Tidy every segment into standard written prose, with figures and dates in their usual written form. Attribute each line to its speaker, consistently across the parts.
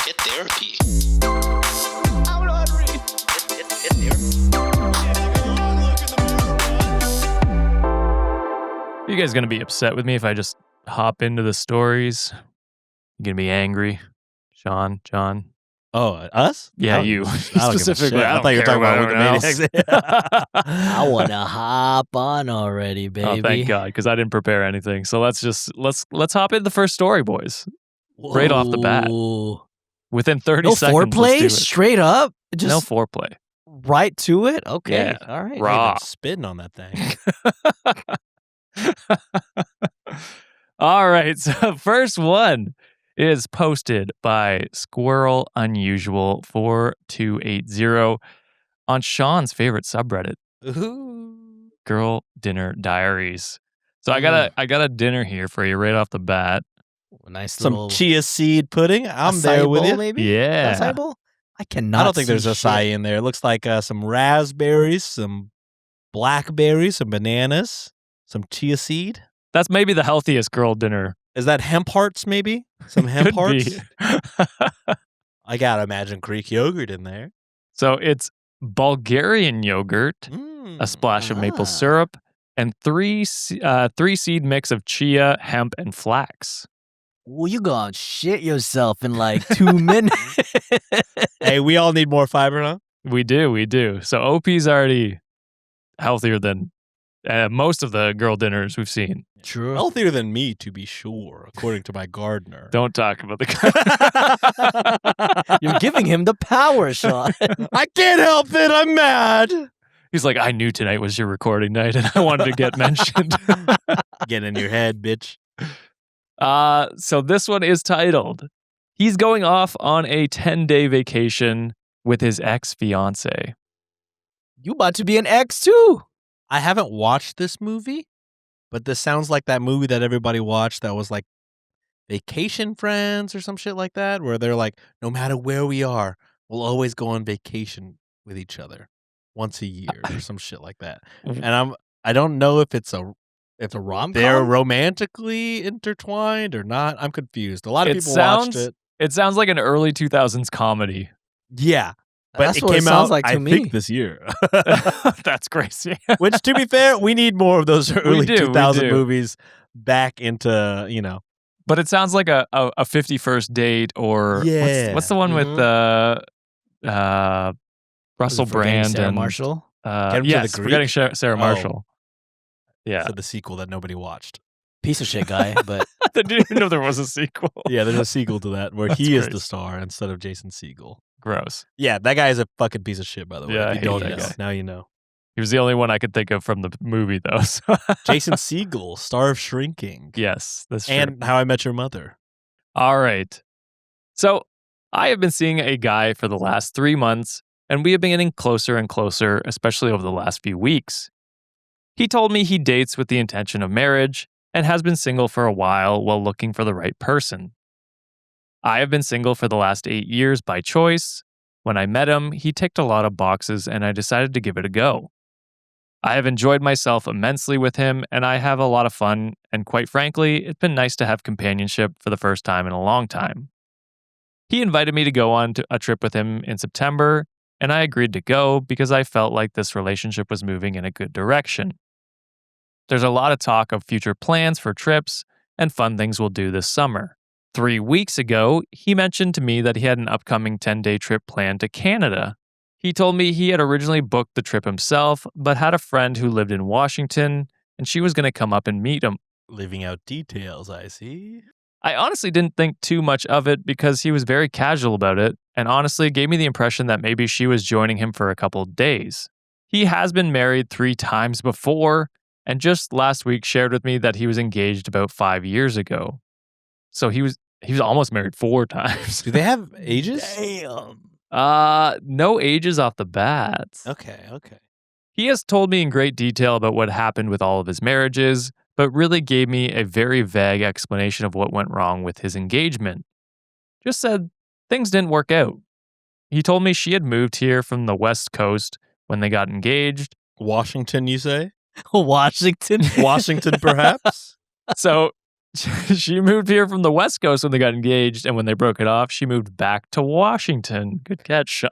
Speaker 1: Hit therapy.
Speaker 2: I'm not ready.
Speaker 1: Hit therapy.
Speaker 3: Are you guys going to be upset with me if I just hop into the stories? You going to be angry? Sean, John?
Speaker 4: Oh, us?
Speaker 3: Yeah, you. Specifically.
Speaker 4: I thought you were talking about Wikimedia.
Speaker 2: I want to hop on already, baby.
Speaker 3: Oh, thank God, because I didn't prepare anything. So let's hop into the first story, boys. Right off the bat. Within 30
Speaker 2: No
Speaker 3: seconds, let's do
Speaker 2: foreplay?
Speaker 3: it.
Speaker 2: Straight up?
Speaker 3: No
Speaker 2: Just
Speaker 3: foreplay.
Speaker 2: right to it? Okay.
Speaker 3: Yeah.
Speaker 2: All right.
Speaker 3: Raw.
Speaker 4: Spitting on that thing.
Speaker 3: All right, so first one is posted by Squirrel Unusual 4280 on Sean's favorite subreddit,
Speaker 4: Ooh.
Speaker 3: Girl Dinner Diaries. So I got a dinner here for you right off the bat.
Speaker 2: A nice
Speaker 4: Some
Speaker 2: little
Speaker 4: chia seed pudding. I'm there with
Speaker 2: acai bowl,
Speaker 4: you.
Speaker 2: maybe?
Speaker 3: Yeah.
Speaker 2: Acai bowl? I cannot
Speaker 4: I don't think
Speaker 2: see
Speaker 4: there's acai
Speaker 2: shit.
Speaker 4: in there. It looks like some raspberries, some blackberries, some bananas, some chia seed.
Speaker 3: That's maybe the healthiest girl dinner.
Speaker 4: Is that hemp hearts, maybe? Some hemp
Speaker 3: Could
Speaker 4: hearts?
Speaker 3: be.
Speaker 4: I gotta imagine Greek yogurt in there.
Speaker 3: So it's Bulgarian yogurt, a splash of maple syrup, and three seed mix of chia, hemp, and flax.
Speaker 2: Well, you gonna shit yourself in like 2 minutes.
Speaker 4: Hey, we all need more fiber, huh?
Speaker 3: We do. So OP's already healthier than most of the girl dinners we've seen.
Speaker 2: True.
Speaker 4: Healthier than me, to be sure, according to my gardener.
Speaker 3: Don't talk about the.
Speaker 2: You're giving him the power, Sean.
Speaker 4: I can't help it. I'm mad.
Speaker 3: He's like, I knew tonight was your recording night, and I wanted to get mentioned.
Speaker 4: Get in your head, bitch.
Speaker 3: So this one is titled, "He's going off on a 10-day vacation with his ex-fiancée."
Speaker 2: You about to be an ex too.
Speaker 4: I haven't watched this movie, but this sounds like that movie that everybody watched that was like Vacation Friends or some shit like that, where they're like, no matter where we are, we'll always go on vacation with each other once a year or some shit like that. And I don't know if it's a
Speaker 2: rom-com?
Speaker 4: they're romantically intertwined or not. I'm confused. A lot of people watched it.
Speaker 3: It sounds like an early 2000s comedy.
Speaker 4: Yeah. But
Speaker 2: That's
Speaker 4: it
Speaker 2: what it
Speaker 4: came
Speaker 2: sounds
Speaker 4: out,
Speaker 2: like to
Speaker 4: I
Speaker 2: me.
Speaker 4: think, this year.
Speaker 3: That's crazy.
Speaker 4: Which, to be fair, we need more of those early
Speaker 3: do, we
Speaker 4: 2000
Speaker 3: do.
Speaker 4: movies back into, you know.
Speaker 3: But it sounds like a 51st date or
Speaker 4: Yeah.
Speaker 3: what's the one with Russell Brand
Speaker 2: Sarah
Speaker 3: and
Speaker 2: Marshall.
Speaker 4: Get Him to
Speaker 3: yes,
Speaker 4: the
Speaker 3: forgetting
Speaker 4: Greek?
Speaker 3: Sarah Marshall. Yeah,
Speaker 4: So the sequel that nobody watched.
Speaker 2: Piece of shit guy, but
Speaker 3: I didn't even know there was a sequel.
Speaker 4: Yeah, there's a sequel to that where
Speaker 3: That's
Speaker 4: he is
Speaker 3: crazy.
Speaker 4: the star instead of Jason Segel.
Speaker 3: Gross.
Speaker 4: Yeah, that guy is a fucking piece of shit, by the way.
Speaker 3: Yeah, I
Speaker 4: If you
Speaker 3: hate
Speaker 4: don't
Speaker 3: that
Speaker 4: know,
Speaker 3: guy.
Speaker 4: now you know.
Speaker 3: He was the only one I could think of from the movie, though. So.
Speaker 4: Jason Segel, star of Shrinking.
Speaker 3: Yes, that's true.
Speaker 4: And How I Met Your Mother.
Speaker 3: All right. So I have been seeing a guy for the last 3 months, and we have been getting closer and closer, especially over the last few weeks. He told me he dates with the intention of marriage and has been single for a while looking for the right person. I have been single for the last 8 years by choice. When I met him, he ticked a lot of boxes, and I decided to give it a go. I have enjoyed myself immensely with him, and I have a lot of fun, and quite frankly, it's been nice to have companionship for the first time in a long time. He invited me to go on a trip with him in September, and I agreed to go because I felt like this relationship was moving in a good direction. There's a lot of talk of future plans for trips and fun things we'll do this summer. 3 weeks ago, he mentioned to me that he had an upcoming 10-day trip planned to Canada. He told me he had originally booked the trip himself, but had a friend who lived in Washington, and she was going to come up and meet him.
Speaker 4: Leaving out details, I see.
Speaker 3: I honestly didn't think too much of it because he was very casual about it, and honestly gave me the impression that maybe she was joining him for a couple of days. He has been married 3 times before, and just last week shared with me that he was engaged about 5 years ago. So he was almost married 4 times.
Speaker 4: Do they have ages?
Speaker 2: damn.
Speaker 3: No ages off the bat.
Speaker 4: Okay.
Speaker 3: He has told me in great detail about what happened with all of his marriages, but really gave me a very vague explanation of what went wrong with his engagement. Just said things didn't work out. He told me she had moved here from the West Coast when they got engaged.
Speaker 4: Washington, you say?
Speaker 2: Washington.
Speaker 4: Washington, perhaps?
Speaker 3: So She moved here from the West Coast when they got engaged, and when they broke it off, she moved back to Washington. Good catch, Sean.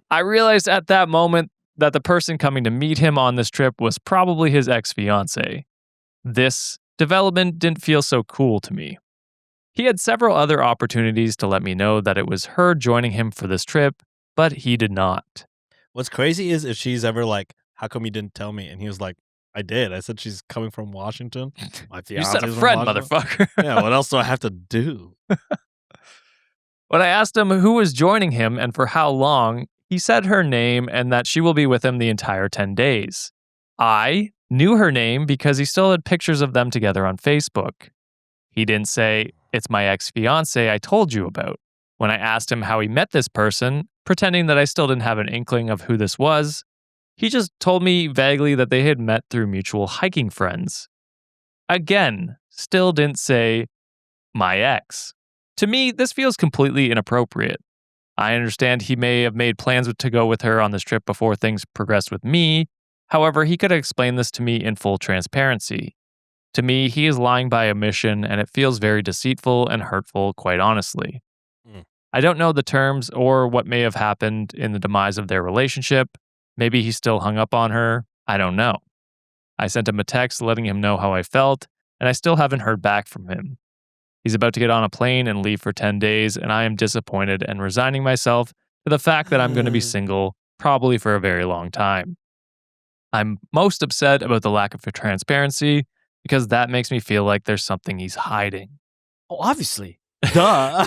Speaker 3: I realized at that moment that the person coming to meet him on this trip was probably his ex-fiancée. This development didn't feel so cool to me. He had several other opportunities to let me know that it was her joining him for this trip, but he did not.
Speaker 4: What's crazy is if she's ever like, how come you didn't tell me? And he was like, I did. I said she's coming from Washington. My
Speaker 3: You said a
Speaker 4: fiance's from
Speaker 3: friend,
Speaker 4: Washington.
Speaker 3: motherfucker.
Speaker 4: Yeah, what else do I have to do?
Speaker 3: When I asked him who was joining him and for how long, he said her name and that she will be with him the entire 10 days. I knew her name because he still had pictures of them together on Facebook. He didn't say, it's my ex-fiancée I told you about. When I asked him how he met this person, pretending that I still didn't have an inkling of who this was, he just told me vaguely that they had met through mutual hiking friends. Again, still didn't say, my ex. To me, this feels completely inappropriate. I understand he may have made plans to go with her on this trip before things progressed with me. However, he could have explained this to me in full transparency. To me, he is lying by omission, and it feels very deceitful and hurtful, quite honestly. I don't know the terms or what may have happened in the demise of their relationship. Maybe he still hung up on her. I don't know. I sent him a text letting him know how I felt, and I still haven't heard back from him. He's about to get on a plane and leave for 10 days, and I am disappointed and resigning myself to the fact that I'm going to be single, probably for a very long time. I'm most upset about the lack of transparency because that makes me feel like there's something he's hiding.
Speaker 2: Oh, obviously. Duh.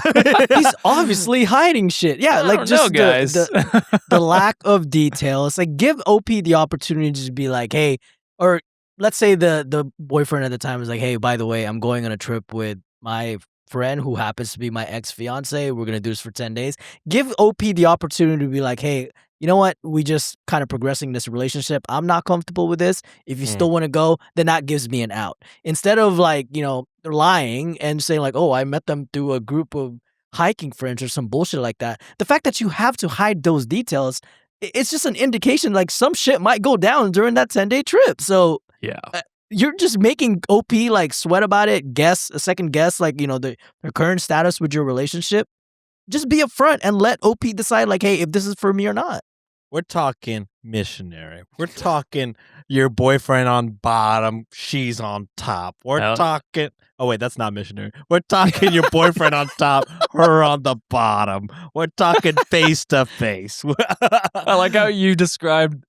Speaker 2: He's obviously hiding shit. Yeah,
Speaker 3: I
Speaker 2: like
Speaker 3: don't
Speaker 2: just
Speaker 3: know, guys.
Speaker 2: the lack of detail. It's like give OP the opportunity to just be like, hey, or let's say the boyfriend at the time was like, hey, by the way, I'm going on a trip with my friend who happens to be my ex-fiance. We're gonna do this for 10 days. Give OP the opportunity to be like, hey, you know what? We just kind of progressing this relationship. I'm not comfortable with this. If you still want to go, then that gives me an out. Instead of like, lying and saying like, oh, I met them through a group of hiking friends or some bullshit like that. The fact that you have to hide those details, it's just an indication like some shit might go down during that 10-day trip. So
Speaker 3: Yeah.
Speaker 2: You're just making OP like sweat about it, second guess, like, their current status with your relationship. Just be upfront and let OP decide like, hey, if this is for me or not.
Speaker 4: We're talking missionary. We're talking your boyfriend on bottom, she's on top. We're talking. Oh, wait, that's not missionary. We're talking your boyfriend on top, her on the bottom. We're talking face to face.
Speaker 3: I like how you described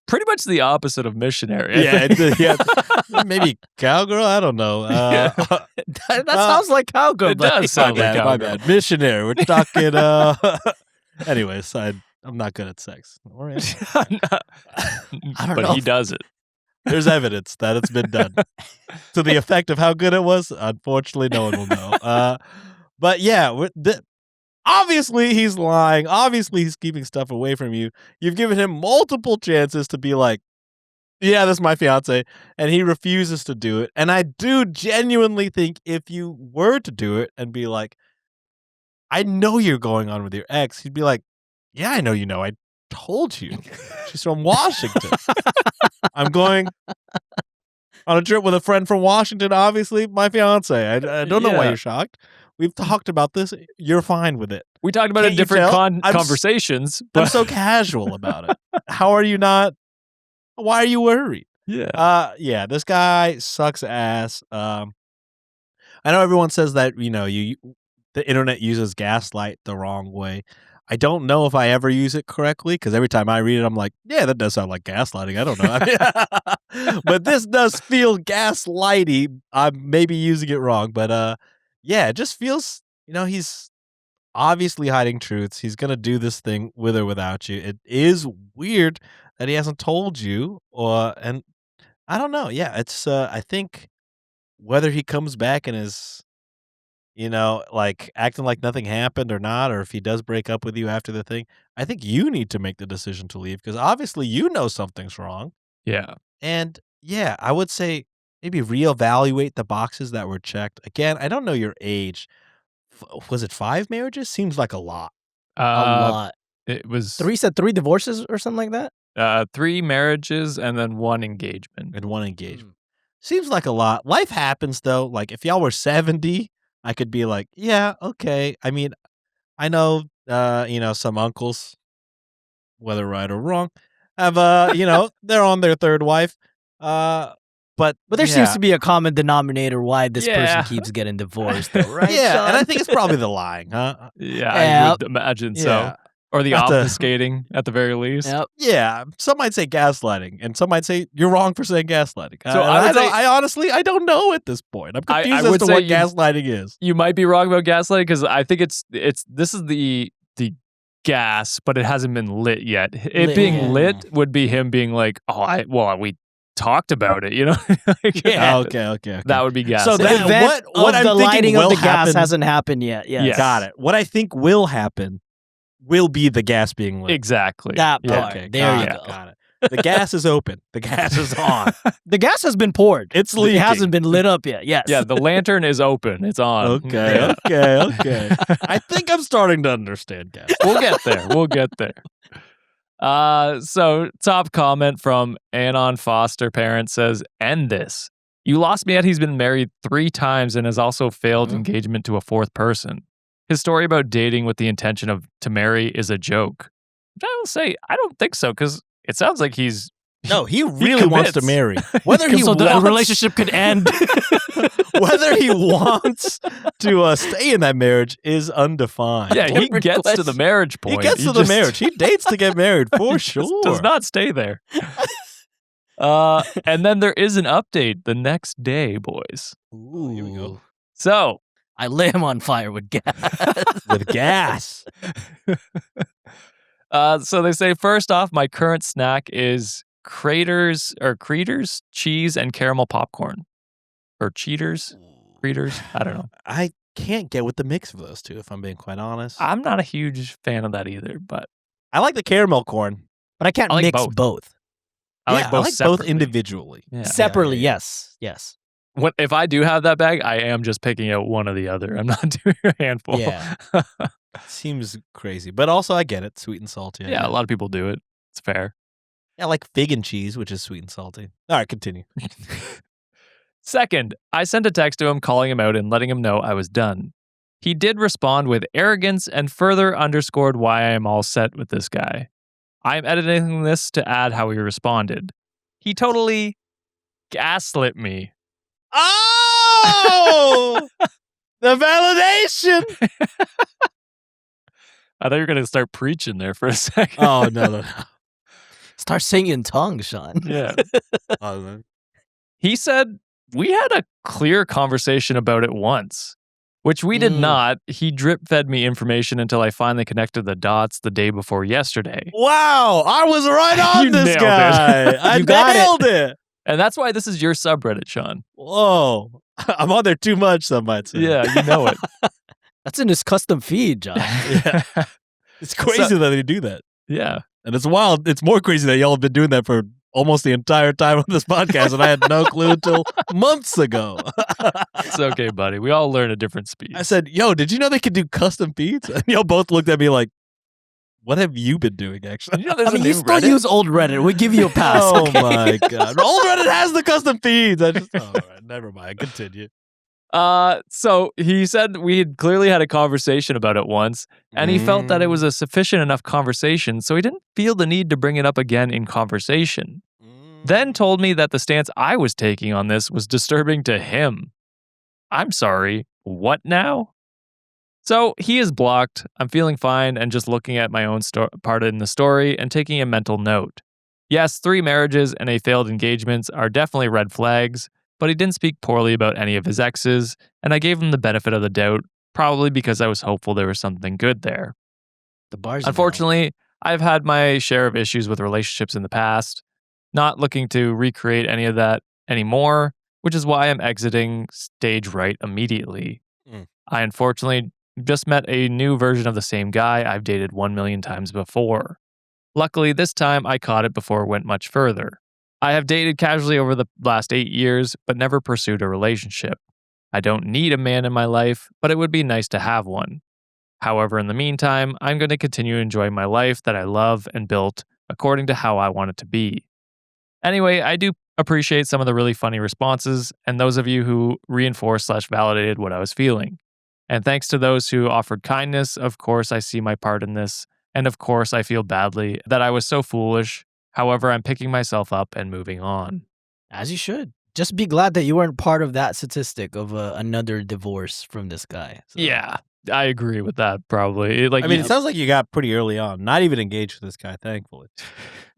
Speaker 3: pretty much the opposite of missionary.
Speaker 4: Yeah, maybe cowgirl. I don't know.
Speaker 2: That sounds like cowgirl.
Speaker 3: It does sound like
Speaker 4: my
Speaker 3: cowgirl.
Speaker 4: bad. Missionary. We're talking. Anyways, I'm not good at sex. All right.
Speaker 3: But he does it.
Speaker 4: There's evidence that it's been done. To the effect of how good it was, unfortunately, no one will know. But yeah, obviously he's lying. Obviously he's keeping stuff away from you. You've given him multiple chances to be like, yeah, this is my fiance, and he refuses to do it. And I do genuinely think if you were to do it and be like, I know you're going on with your ex, he'd be like, yeah, I know you know. I told you. She's from Washington. I'm going on a trip with a friend from Washington, obviously, my fiance. I don't know why you're shocked. We've talked about this. You're fine with it.
Speaker 3: We talked about it in different conversations.
Speaker 4: I'm so casual about it. How are you not? Why are you worried?
Speaker 3: Yeah.
Speaker 4: Yeah, this guy sucks ass. I know everyone says that, the internet uses gaslight the wrong way. I don't know if I ever use it correctly because every time I read it, I'm like, yeah, that does sound like gaslighting. I don't know. But this does feel gaslighty. I'm maybe using it wrong, but yeah, it just feels, he's obviously hiding truths. He's going to do this thing with or without you. It is weird that he hasn't told you, and I don't know. Yeah, it's, I think whether he comes back and is, like acting like nothing happened or not, or if he does break up with you after the thing, I think you need to make the decision to leave because obviously you know something's wrong.
Speaker 3: Yeah.
Speaker 4: And yeah, I would say maybe reevaluate the boxes that were checked. Again, I don't know your age. Was it 5 marriages? Seems like a lot.
Speaker 2: A lot.
Speaker 3: It was
Speaker 2: 3 divorces or something like that?
Speaker 3: 3 marriages and then 1 engagement.
Speaker 4: And 1 engagement. Seems like a lot. Life happens though. Like if y'all were 70, I could be like, yeah, okay. I mean, I know, some uncles, whether right or wrong, have they're on their third wife. But
Speaker 2: there seems to be a common denominator why this
Speaker 3: Yeah.
Speaker 2: person keeps getting divorced, though, right?
Speaker 4: yeah,
Speaker 2: Sean?
Speaker 4: and I think it's probably the lying, huh?
Speaker 3: Yeah,
Speaker 2: Yeah.
Speaker 3: I would imagine so.
Speaker 4: Yeah.
Speaker 3: Or the
Speaker 4: Not the-
Speaker 3: obfuscating at the very least.
Speaker 2: Yep.
Speaker 4: Yeah, some might say gaslighting, and some might say you're wrong for saying gaslighting.
Speaker 3: So I would say-
Speaker 4: I honestly don't know at this point. I'm
Speaker 3: I
Speaker 4: confused as
Speaker 3: would
Speaker 4: to
Speaker 3: say
Speaker 4: what
Speaker 3: you-
Speaker 4: gaslighting is.
Speaker 3: You might be wrong about gaslighting because I think this is the gas, but it hasn't been lit yet. It
Speaker 2: Lit,
Speaker 3: being
Speaker 2: yeah.
Speaker 3: lit would be him being like, we talked about it, you know? Like,
Speaker 2: Yeah.
Speaker 4: Okay.
Speaker 3: That would be gas.
Speaker 4: So
Speaker 2: The
Speaker 4: that-
Speaker 2: event
Speaker 4: what
Speaker 2: of
Speaker 4: I'm
Speaker 2: the
Speaker 4: thinking
Speaker 2: lighting of
Speaker 4: will
Speaker 2: the gas
Speaker 4: happen-
Speaker 2: hasn't happened yet. Yes.
Speaker 3: Yes.
Speaker 4: Got it. What I think will happen will be the gas being lit.
Speaker 3: exactly.
Speaker 2: That
Speaker 3: Yeah.
Speaker 2: part.
Speaker 4: Okay,
Speaker 2: There you
Speaker 4: got
Speaker 2: go.
Speaker 4: it. The gas is open. The gas is on.
Speaker 2: The gas has been poured.
Speaker 4: It's
Speaker 2: It
Speaker 4: leaking.
Speaker 2: hasn't been lit up yet. Yes.
Speaker 3: Yeah, the lantern is open. It's on.
Speaker 4: Okay,
Speaker 3: Yeah.
Speaker 4: okay. I think I'm starting to understand gas.
Speaker 3: We'll get there. We'll get there. So top comment from Anon Foster parent says, "End this. You lost me at he's been married 3 times and has also failed engagement to a 4th person. His story about dating with the intention to marry is a joke." Which I will say, I don't think so, because it sounds like he's
Speaker 4: No, he really wants to
Speaker 3: commits.
Speaker 4: marry. Whether he
Speaker 2: so the
Speaker 4: wants,
Speaker 2: relationship could end.
Speaker 4: whether he wants to stay in that marriage is undefined.
Speaker 3: yeah, he
Speaker 2: Different
Speaker 3: gets to the
Speaker 2: question.
Speaker 3: marriage
Speaker 4: He
Speaker 3: point.
Speaker 4: gets to the
Speaker 3: just-
Speaker 4: marriage. He dates to get married for
Speaker 3: he just
Speaker 4: sure.
Speaker 3: does not stay there. And then there is an update the next day, boys.
Speaker 4: Ooh, here we go.
Speaker 3: So
Speaker 2: I lit him on fire with gas.
Speaker 4: With gas.
Speaker 3: So they say, first off, my current snack is Craters cheese and caramel popcorn. Or Cheaters? Craters? I don't know.
Speaker 4: I can't get with the mix of those two, if I'm being quite honest.
Speaker 3: I'm not a huge fan of that either, but
Speaker 4: I like the caramel corn.
Speaker 2: But I can't
Speaker 3: I like
Speaker 2: mix
Speaker 3: both.
Speaker 2: both.
Speaker 3: I
Speaker 4: Yeah,
Speaker 3: like both
Speaker 4: both
Speaker 3: separately.
Speaker 4: individually.
Speaker 3: Yeah.
Speaker 2: Separately,
Speaker 4: yeah.
Speaker 2: yes.
Speaker 3: If I do have that bag, I am just picking out one or the other. I'm not doing a handful.
Speaker 2: Yeah.
Speaker 4: Seems crazy. But also I get it. Sweet and salty. I
Speaker 3: Yeah,
Speaker 4: get
Speaker 3: a
Speaker 4: it.
Speaker 3: lot of people do it. It's fair.
Speaker 4: I like fig and cheese, which is sweet and salty. All right, continue.
Speaker 3: Second, I sent a text to him calling him out and letting him know I was done. He did respond with arrogance and further underscored why I am all set with this guy. I am editing this to add how he responded. He totally gaslit me.
Speaker 4: Oh! The validation!
Speaker 3: I thought you were going to start preaching there for a second.
Speaker 4: Oh, no.
Speaker 2: Start singing in tongues, Sean.
Speaker 3: Yeah.
Speaker 4: Oh, no.
Speaker 3: He said we had a clear conversation about it once, which we did
Speaker 2: Mm.
Speaker 3: not. He drip fed me information until I finally connected the dots the day before yesterday.
Speaker 4: Wow, I was right on
Speaker 3: You
Speaker 4: this
Speaker 3: nailed it.
Speaker 4: guy. I
Speaker 2: You got it.
Speaker 4: nailed it.
Speaker 3: And that's why this is your subreddit, Sean.
Speaker 4: Whoa. I'm on there too much, some might say.
Speaker 3: Yeah, you know it.
Speaker 2: That's in his custom feed, John.
Speaker 4: Yeah. It's crazy that they do that.
Speaker 3: Yeah.
Speaker 4: And it's wild. It's more crazy that y'all have been doing that for almost the entire time on this podcast, and I had no clue until months ago.
Speaker 3: It's okay, buddy. We all learn at different speeds.
Speaker 4: I said, yo, did you know they could do custom feeds? And y'all both looked at me like, what have you been doing, actually?
Speaker 3: You know, there's
Speaker 2: I mean,
Speaker 3: a
Speaker 2: you
Speaker 3: new
Speaker 2: still
Speaker 3: Reddit.
Speaker 2: use old Reddit. We give you a pass.
Speaker 4: Oh
Speaker 2: okay?
Speaker 4: my God. Old Reddit has the custom feeds. All right, never mind. Continue.
Speaker 3: So he said we had clearly had a conversation about it once, and he felt that it was a sufficient enough conversation, so he didn't feel the need to bring it up again in conversation. Then told me that the stance I was taking on this was disturbing to him. I'm sorry, what now? So he is blocked. I'm feeling fine and just looking at my own part in the story and taking a mental note. Yes, 3 marriages and a failed engagements are definitely red flags, but he didn't speak poorly about any of his exes, and I gave him the benefit of the doubt, probably because I was hopeful there was something good there.
Speaker 2: The bars.
Speaker 3: Unfortunately, I've had my share of issues with relationships in the past, not looking to recreate any of that anymore, which is why I'm exiting stage right immediately.
Speaker 4: Mm.
Speaker 3: I unfortunately just met a new version of the same guy I've dated 1 million times before. Luckily, this time I caught it before it went much further. I have dated casually over the last 8 years, but never pursued a relationship. I don't need a man in my life, but it would be nice to have one. However, in the meantime, I'm going to continue enjoying my life that I love and built according to how I want it to be. Anyway, I do appreciate some of the really funny responses and those of you who reinforced/validated what I was feeling. And thanks to those who offered kindness, of course, I see my part in this. And of course, I feel badly that I was so foolish. However, I'm picking myself up and moving on.
Speaker 2: As you should. Just be glad that you weren't part of that statistic of another divorce from this guy. So.
Speaker 3: Yeah, I agree with that probably.
Speaker 4: It sounds like you got pretty early on. Not even engaged with this guy, thankfully.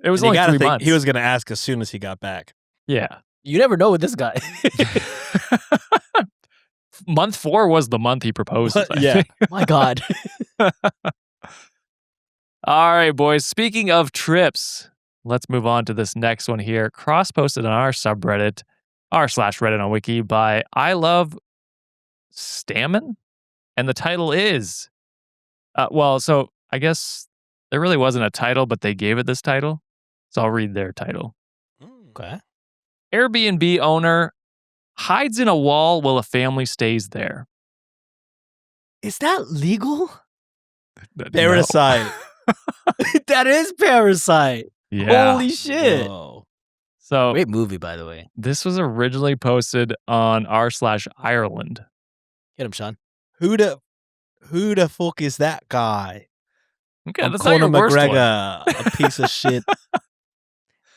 Speaker 3: It was
Speaker 4: And
Speaker 3: only
Speaker 4: you gotta
Speaker 3: 3
Speaker 4: think
Speaker 3: months.
Speaker 4: he was going to ask as soon as he got back.
Speaker 3: Yeah.
Speaker 2: You never know with this guy.
Speaker 3: Month 4 was the month he proposed.
Speaker 4: Yeah.
Speaker 2: My God.
Speaker 3: All right, boys. Speaking of trips, let's move on to this next one here. Cross-posted on our subreddit, r/Reddit on Wiki by I Love Stammen. And the title is, so I guess there really wasn't a title, but they gave it this title. So I'll read their title.
Speaker 2: Okay.
Speaker 3: Airbnb owner hides in a wall while a family stays there.
Speaker 2: Is that legal?
Speaker 4: Parasite.
Speaker 2: That is Parasite.
Speaker 3: Yeah.
Speaker 2: Holy shit.
Speaker 4: Whoa.
Speaker 3: So
Speaker 2: Great movie, by the way.
Speaker 3: this was originally posted on r/Ireland.
Speaker 2: Get him, Sean.
Speaker 4: Who the fuck is that guy?
Speaker 3: Okay,
Speaker 4: I'm
Speaker 3: that's not your
Speaker 4: Conor
Speaker 3: worst one.
Speaker 4: McGregor, a piece of shit.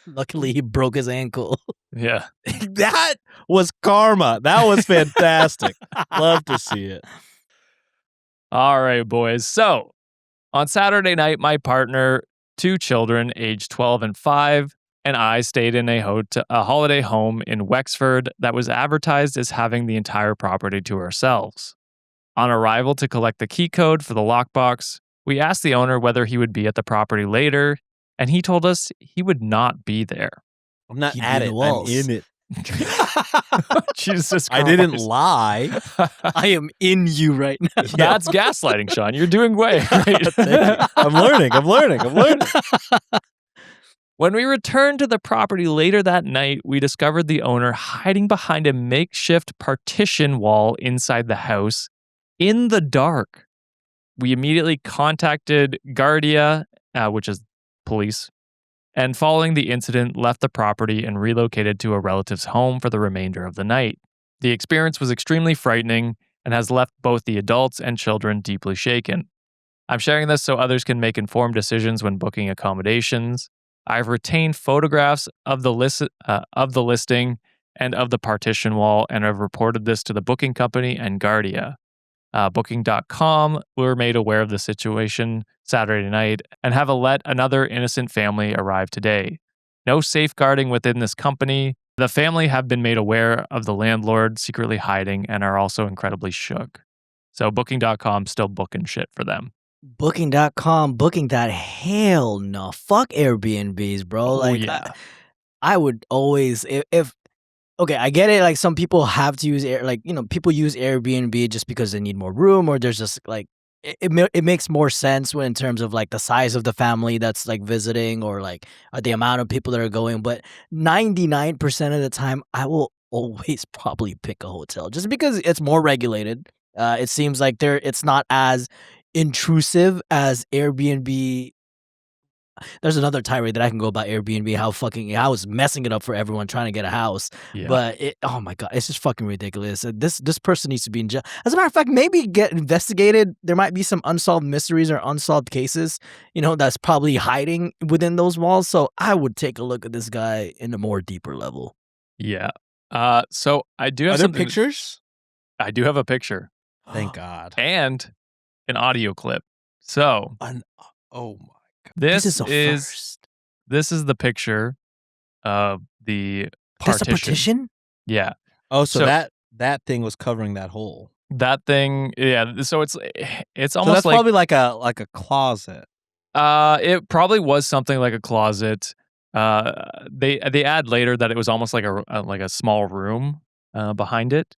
Speaker 2: Luckily, he broke his ankle.
Speaker 3: Yeah.
Speaker 4: That was karma. That was fantastic. Love to see it.
Speaker 3: All right, boys. So on Saturday night, my partner, 2 children, aged 12 and 5, and I stayed in a holiday home in Wexford that was advertised as having the entire property to ourselves. On arrival to collect the key code for the lockbox, we asked the owner whether he would be at the property later, and he told us he would not be there.
Speaker 4: I'm not
Speaker 2: He'd be
Speaker 4: at
Speaker 2: in
Speaker 4: it.
Speaker 2: the walls.
Speaker 4: I'm in it.
Speaker 3: Jesus Christ.
Speaker 4: I didn't lie.
Speaker 2: I am in you right now.
Speaker 3: That's gaslighting, Sean. You're doing way great.
Speaker 4: Thank you. I'm learning.
Speaker 3: When we returned to the property later that night, we discovered the owner hiding behind a makeshift partition wall inside the house in the dark. We immediately contacted Guardia, which is police, and following the incident, left the property and relocated to a relative's home for the remainder of the night. The experience was extremely frightening and has left both the adults and children deeply shaken. I'm sharing this so others can make informed decisions when booking accommodations. I've retained photographs of the listing and of the partition wall, and I've reported this to the booking company and Guardia. Booking.com were made aware of the situation Saturday night and have let another innocent family arrive today. No safeguarding within this company. The family have been made aware of the landlord secretly hiding and are also incredibly shook. So Booking.com still booking shit for them.
Speaker 2: Booking.com, booking that, hell no. Fuck Airbnbs, bro.
Speaker 3: Yeah.
Speaker 2: I would always, if okay, I get it. Like some people have to use people use Airbnb just because they need more room, or there's just like it makes more sense when in terms of like the size of the family that's like visiting or like the amount of people that are going. But 99% of the time, I will always probably pick a hotel just because it's more regulated. It seems like it's not as intrusive as Airbnb. There's another tirade that I can go about Airbnb, how I was messing it up for everyone trying to get a house.
Speaker 3: Yeah.
Speaker 2: But oh my God, it's just fucking ridiculous. This person needs to be in jail. As a matter of fact, maybe get investigated. There might be some unsolved mysteries or unsolved cases, that's probably hiding within those walls. So I would take a look at this guy in a more deeper level.
Speaker 3: Yeah. So I do have
Speaker 4: Are there
Speaker 3: something.
Speaker 4: pictures?
Speaker 3: I do have a picture
Speaker 4: Thank God.
Speaker 3: and an audio clip. So
Speaker 4: Oh my.
Speaker 3: this
Speaker 2: is a first.
Speaker 3: This is the picture of the
Speaker 2: That's a
Speaker 3: partition.
Speaker 2: partition?
Speaker 4: Yeah. Oh, so
Speaker 3: So-
Speaker 4: that thing was covering that hole.
Speaker 3: That thing, yeah. So it's
Speaker 4: So
Speaker 3: almost
Speaker 4: that's
Speaker 3: like
Speaker 4: probably like a closet.
Speaker 3: it probably was something like a closet. They add later that it was almost like a small room behind it.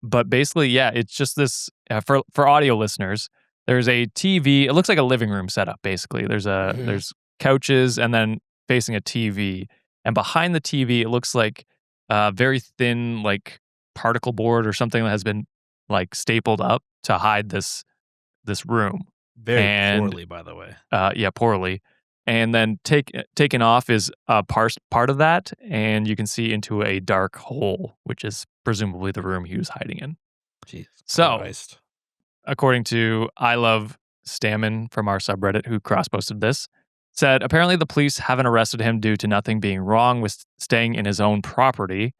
Speaker 3: But basically, yeah, it's just this for audio listeners. There's a TV. It looks like a living room setup. Basically, there's couches and then facing a TV, and behind the TV, it looks like very thin like particle board or something that has been like stapled up to hide this room.
Speaker 4: Very
Speaker 3: And-
Speaker 4: poorly, by the way.
Speaker 3: Yeah, poorly. And then taken off is part of that, and you can see into a dark hole, which is presumably the room he was hiding in.
Speaker 4: Jesus
Speaker 3: So,
Speaker 4: Christ.
Speaker 3: according to I Love Stammen from our subreddit, who cross-posted this, said apparently the police haven't arrested him due to nothing being wrong with staying in his own property.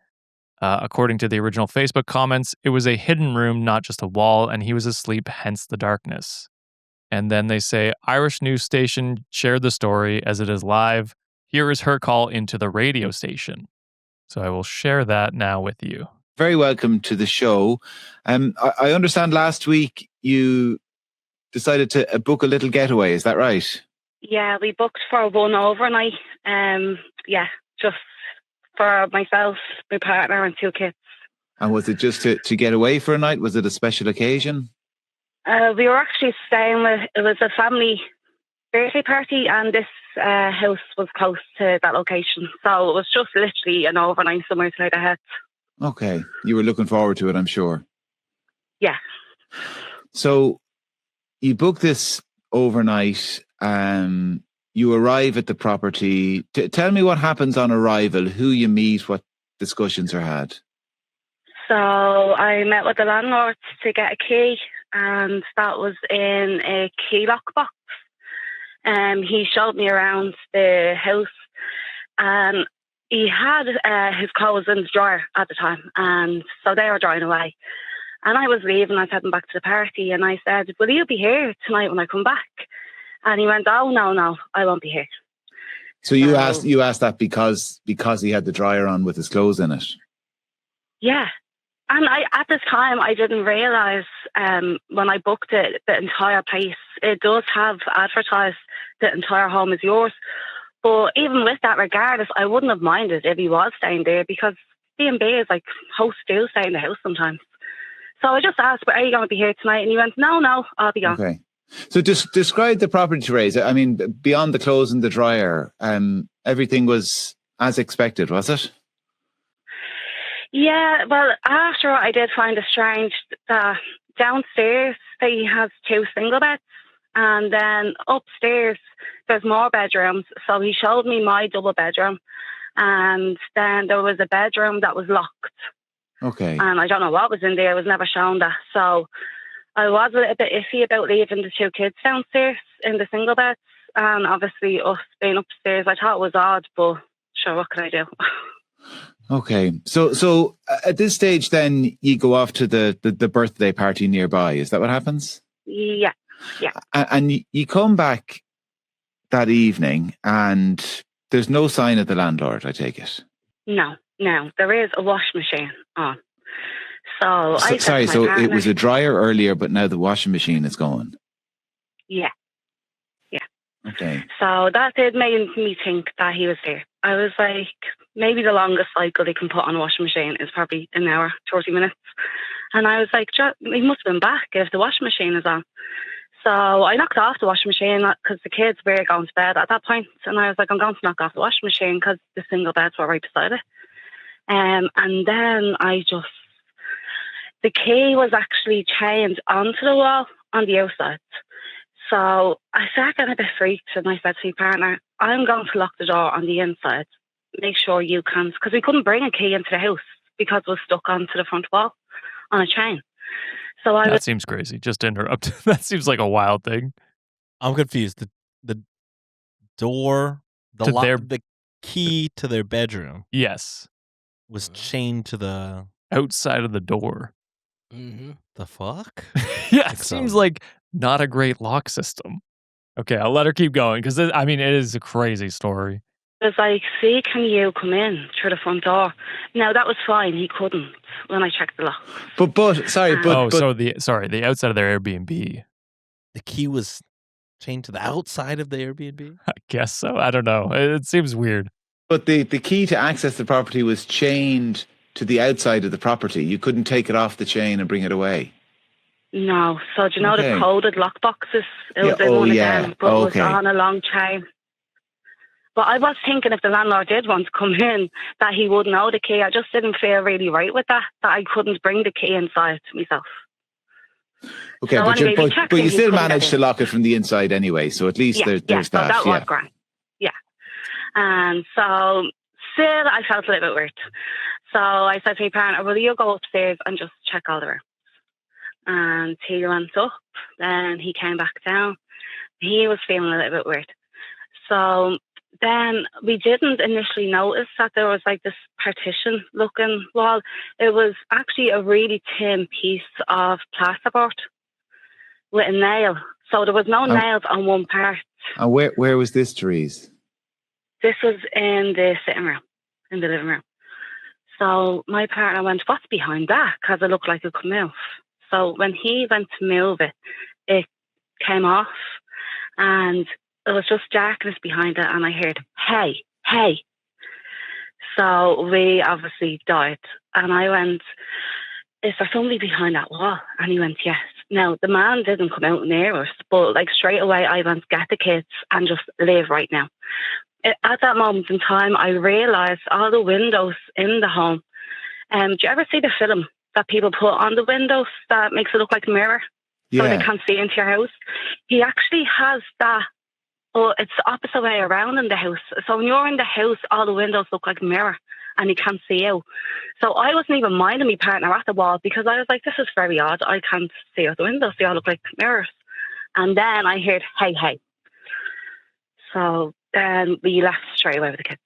Speaker 3: According to the original Facebook comments, it was a hidden room, not just a wall, and he was asleep, hence the darkness. And then they say, Irish news station shared the story as it is live. Here is her call into the radio station. So I will share that now with you.
Speaker 5: Very welcome to the show. I understand last week you decided to book a little getaway. Is that right?
Speaker 6: Yeah, we booked for one overnight. Just for myself, my partner, and 2 kids.
Speaker 5: And was it just to get away for a night? Was it a special occasion?
Speaker 6: We were actually staying it was a family birthday party, and this house was close to that location. So it was just literally an overnight somewhere to lay the head.
Speaker 5: Okay. You were looking forward to it, I'm sure.
Speaker 6: Yeah.
Speaker 5: So you book this overnight. You arrive at the property. Tell me what happens on arrival, who you meet, what discussions are had.
Speaker 6: So I met with the landlord to get a key, and that was in a key lock box. He showed me around the house, and he had his clothes in the dryer at the time, and so they were drying away. And I was leaving, I was heading back to the party, and I said, will you be here tonight when I come back? And he went, oh, no, I won't be here.
Speaker 5: So you asked that because he had the dryer on with his clothes in it?
Speaker 6: Yeah. And at this time, I didn't realise when I booked it, the entire place, it does have advertised the entire home is yours. But even with that, regardless, I wouldn't have minded if he was staying there, because B&B is like hosts do stay in the house sometimes. So I just asked, are you going to be here tonight? And he went, no, I'll be gone.
Speaker 5: Okay. So just describe the property, Therese. I mean, beyond the clothes in the dryer, everything was as expected, was it?
Speaker 6: Yeah, well, after I did find it strange that downstairs he has 2 single beds, and then upstairs there's more bedrooms. So he showed me my double bedroom, and then there was a bedroom that was locked.
Speaker 5: Okay.
Speaker 6: And I don't know what was in there. I was never shown that. So I was a little bit iffy about leaving the 2 kids downstairs in the single beds, and obviously us being upstairs. I thought it was odd, but sure, what could I do?
Speaker 5: Okay. So at this stage, then you go off to the birthday party nearby. Is that what happens?
Speaker 6: Yeah.
Speaker 5: And you come back that evening, and there's no sign of the landlord, I take it?
Speaker 6: No. There is a wash machine on. So
Speaker 5: it was a dryer earlier, but now the washing machine is going.
Speaker 6: Yeah.
Speaker 5: Okay.
Speaker 6: So that did make me think that he was there. I was like, maybe the longest cycle they can put on a washing machine is probably an hour, 30 minutes. And I was like, he must have been back if the washing machine is on. So I knocked off the washing machine because the kids were going to bed at that point. And I was like, I'm going to knock off the washing machine because the single beds were right beside it. And then the key was actually chained onto the wall on the outside. So I started getting a bit freaked, and I said to my partner, I'm going to lock the door on the inside. Make sure you can, because we couldn't bring a key into the house because it was stuck onto the front wall on a chain. So that
Speaker 3: seems crazy. Just to interrupt. That seems like a wild thing.
Speaker 4: I'm confused. The door, the key to their bedroom.
Speaker 3: Yes.
Speaker 4: Was chained to the
Speaker 3: outside of the door.
Speaker 2: Mm-hmm.
Speaker 4: The fuck?
Speaker 3: Yeah, it seems like not a great lock system. Okay, I'll let her keep going because it is a crazy story.
Speaker 6: I was like, see, can you come in through the front door? No, that was fine. He couldn't when I checked the lock.
Speaker 5: The
Speaker 3: outside of their Airbnb.
Speaker 4: The key was chained to the outside of the Airbnb?
Speaker 3: I guess so. I don't know. It seems weird.
Speaker 5: But the key to access the property was chained to the outside of the property. You couldn't take it off the chain and bring it away.
Speaker 6: No. So do you know the coded lock boxes? It was one of them, but it was on a long chain. But I was thinking if the landlord did want to come in, that he would know the key. I just didn't feel really right with that I couldn't bring the key inside myself.
Speaker 5: Okay,
Speaker 6: so
Speaker 5: but you still managed to lock it from the inside anyway, so at least there's that.
Speaker 6: So that was great. And so still I felt a little bit weird. So I said to my partner, will you go upstairs and just check all the rooms? And he went up, then he came back down. He was feeling a little bit weird. So then we didn't initially notice that there was like this partition looking wall. It was actually a really thin piece of plasterboard with a nail. So there was no nails on one part.
Speaker 5: And where was this, Therese?
Speaker 6: This was in the sitting room, in the living room. So my partner went, what's behind that? Because it looked like it could move. So when he went to move it, it came off and it was just darkness behind it. And I heard, hey, hey. So we obviously died. And I went, is there somebody behind that wall? And he went, yes. Now, the man didn't come out near us, but like straight away I went, get the kids and just leave right now. At that moment in time, I realised all the windows in the home. Do you ever see the film that people put on the windows that makes it look like a mirror so they can't see into your house? He actually has that, but it's the opposite way around in the house. So when you're in the house, all the windows look like a mirror and you can't see out. So I wasn't even minding my partner at the wall because I was like, this is very odd. I can't see out the windows. They all look like mirrors. And then I heard, hey, hey. So then we left straight away with the kids.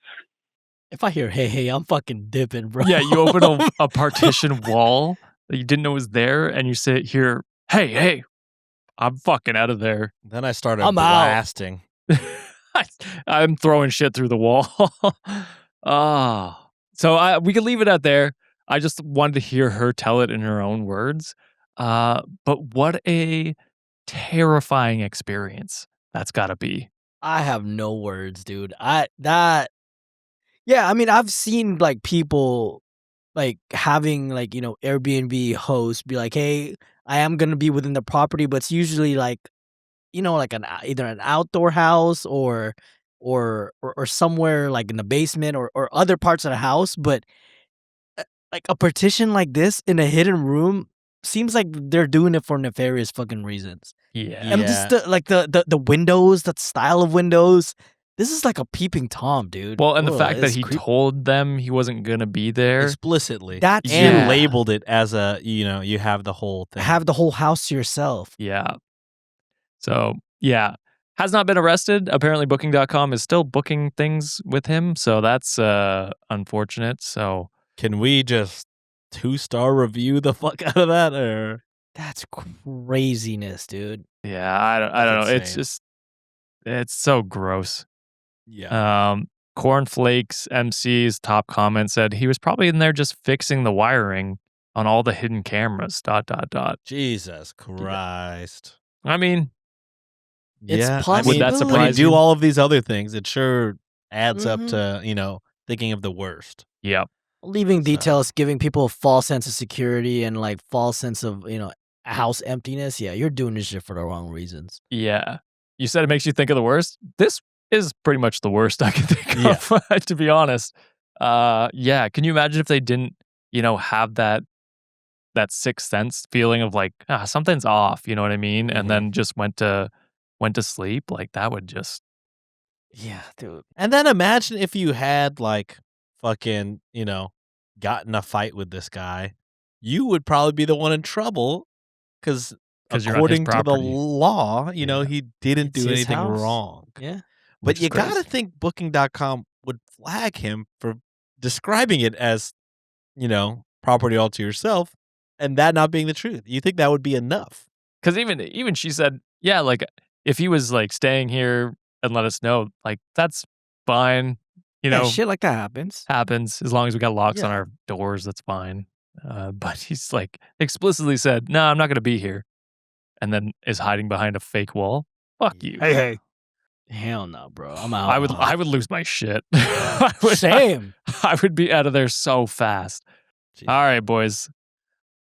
Speaker 2: If I hear hey hey, I'm fucking dipping, bro.
Speaker 3: Yeah, you open a partition wall that you didn't know was there, and you sit here, hey, hey, I'm fucking out of there.
Speaker 4: Then I started
Speaker 2: I'm out.
Speaker 4: blasting.
Speaker 3: I'm throwing shit through the wall. So we could leave it at there. I just wanted to hear her tell it in her own words. But what a terrifying experience that's got to be.
Speaker 2: I have no words, dude. Yeah, I mean, I've seen like people like having like, Airbnb hosts be like, hey, I am going to be within the property, but it's usually like, like either an outdoor house or somewhere like in the basement or other parts of the house. But like a partition like this in a hidden room seems like they're doing it for nefarious fucking reasons.
Speaker 3: Yeah.
Speaker 2: And just the windows, that style of windows. This is like a peeping Tom, dude.
Speaker 3: Well, and the
Speaker 2: Ugh,
Speaker 3: fact that
Speaker 2: it's
Speaker 3: he
Speaker 2: creepy.
Speaker 3: told them he wasn't going to be there.
Speaker 4: Explicitly.
Speaker 2: That's
Speaker 4: and
Speaker 2: yeah.
Speaker 4: labeled it as a, you have the whole thing.
Speaker 2: Have the whole house to yourself.
Speaker 3: Yeah. So, yeah. Has not been arrested. Apparently, Booking.com is still booking things with him. So that's unfortunate. So,
Speaker 4: can we just 2-star review the fuck out of that? Or
Speaker 2: That's craziness, dude.
Speaker 3: yeah, I don't know. It's
Speaker 4: insane.
Speaker 3: just, it's so gross.
Speaker 4: yeah.
Speaker 3: Cornflakes MC's top comment said he was probably in there just fixing the wiring on all the hidden cameras. ...
Speaker 4: Jesus Christ.
Speaker 3: I mean,
Speaker 2: It's
Speaker 4: Yeah.
Speaker 2: possible.
Speaker 3: Would that
Speaker 4: when
Speaker 3: surprise
Speaker 4: you do
Speaker 3: you?
Speaker 4: all of these other things, it sure adds up
Speaker 2: Mhm.
Speaker 4: to, thinking of the worst.
Speaker 3: yeah.
Speaker 2: Leaving
Speaker 4: So-
Speaker 2: details, giving people a false sense of security and like false sense of, house emptiness. Yeah, you're doing this shit for the wrong reasons.
Speaker 3: Yeah. You said it makes you think of the worst. This is pretty much the worst I can think of, to be honest. Yeah. Can you imagine if they didn't, have that sixth sense feeling of like, something's off, you know what I mean?
Speaker 4: Mhm.
Speaker 3: And then just went to sleep? Like that would just,
Speaker 2: Yeah, dude.
Speaker 4: And then imagine if you had like fucking, got in a fight with this guy. You would probably be the one in trouble because
Speaker 3: 'Cause you're on his
Speaker 4: according to the
Speaker 3: property.
Speaker 4: law,
Speaker 3: Yeah.
Speaker 4: he didn't
Speaker 2: It's
Speaker 4: do
Speaker 2: his
Speaker 4: anything
Speaker 2: house.
Speaker 4: wrong.
Speaker 2: Yeah.
Speaker 4: But
Speaker 3: which is
Speaker 4: you got to
Speaker 3: crazy.
Speaker 4: think Booking.com would flag him for describing it as, property all to yourself and that not being the truth. You think that would be enough?
Speaker 3: Because even she said, yeah, like if he was like staying here and let us know, like that's fine.
Speaker 2: Yeah, shit like that happens.
Speaker 3: Happens as long as we got locks on
Speaker 2: Yeah.
Speaker 3: our doors. That's fine. But he's like explicitly said, "No, I'm not going to be here," and then is hiding behind a fake wall. Fuck you.
Speaker 2: Hey. Hell no, bro. I'm out.
Speaker 3: I would lose my shit. I would-
Speaker 2: Same.
Speaker 3: I would be out of there so fast. All right, boys.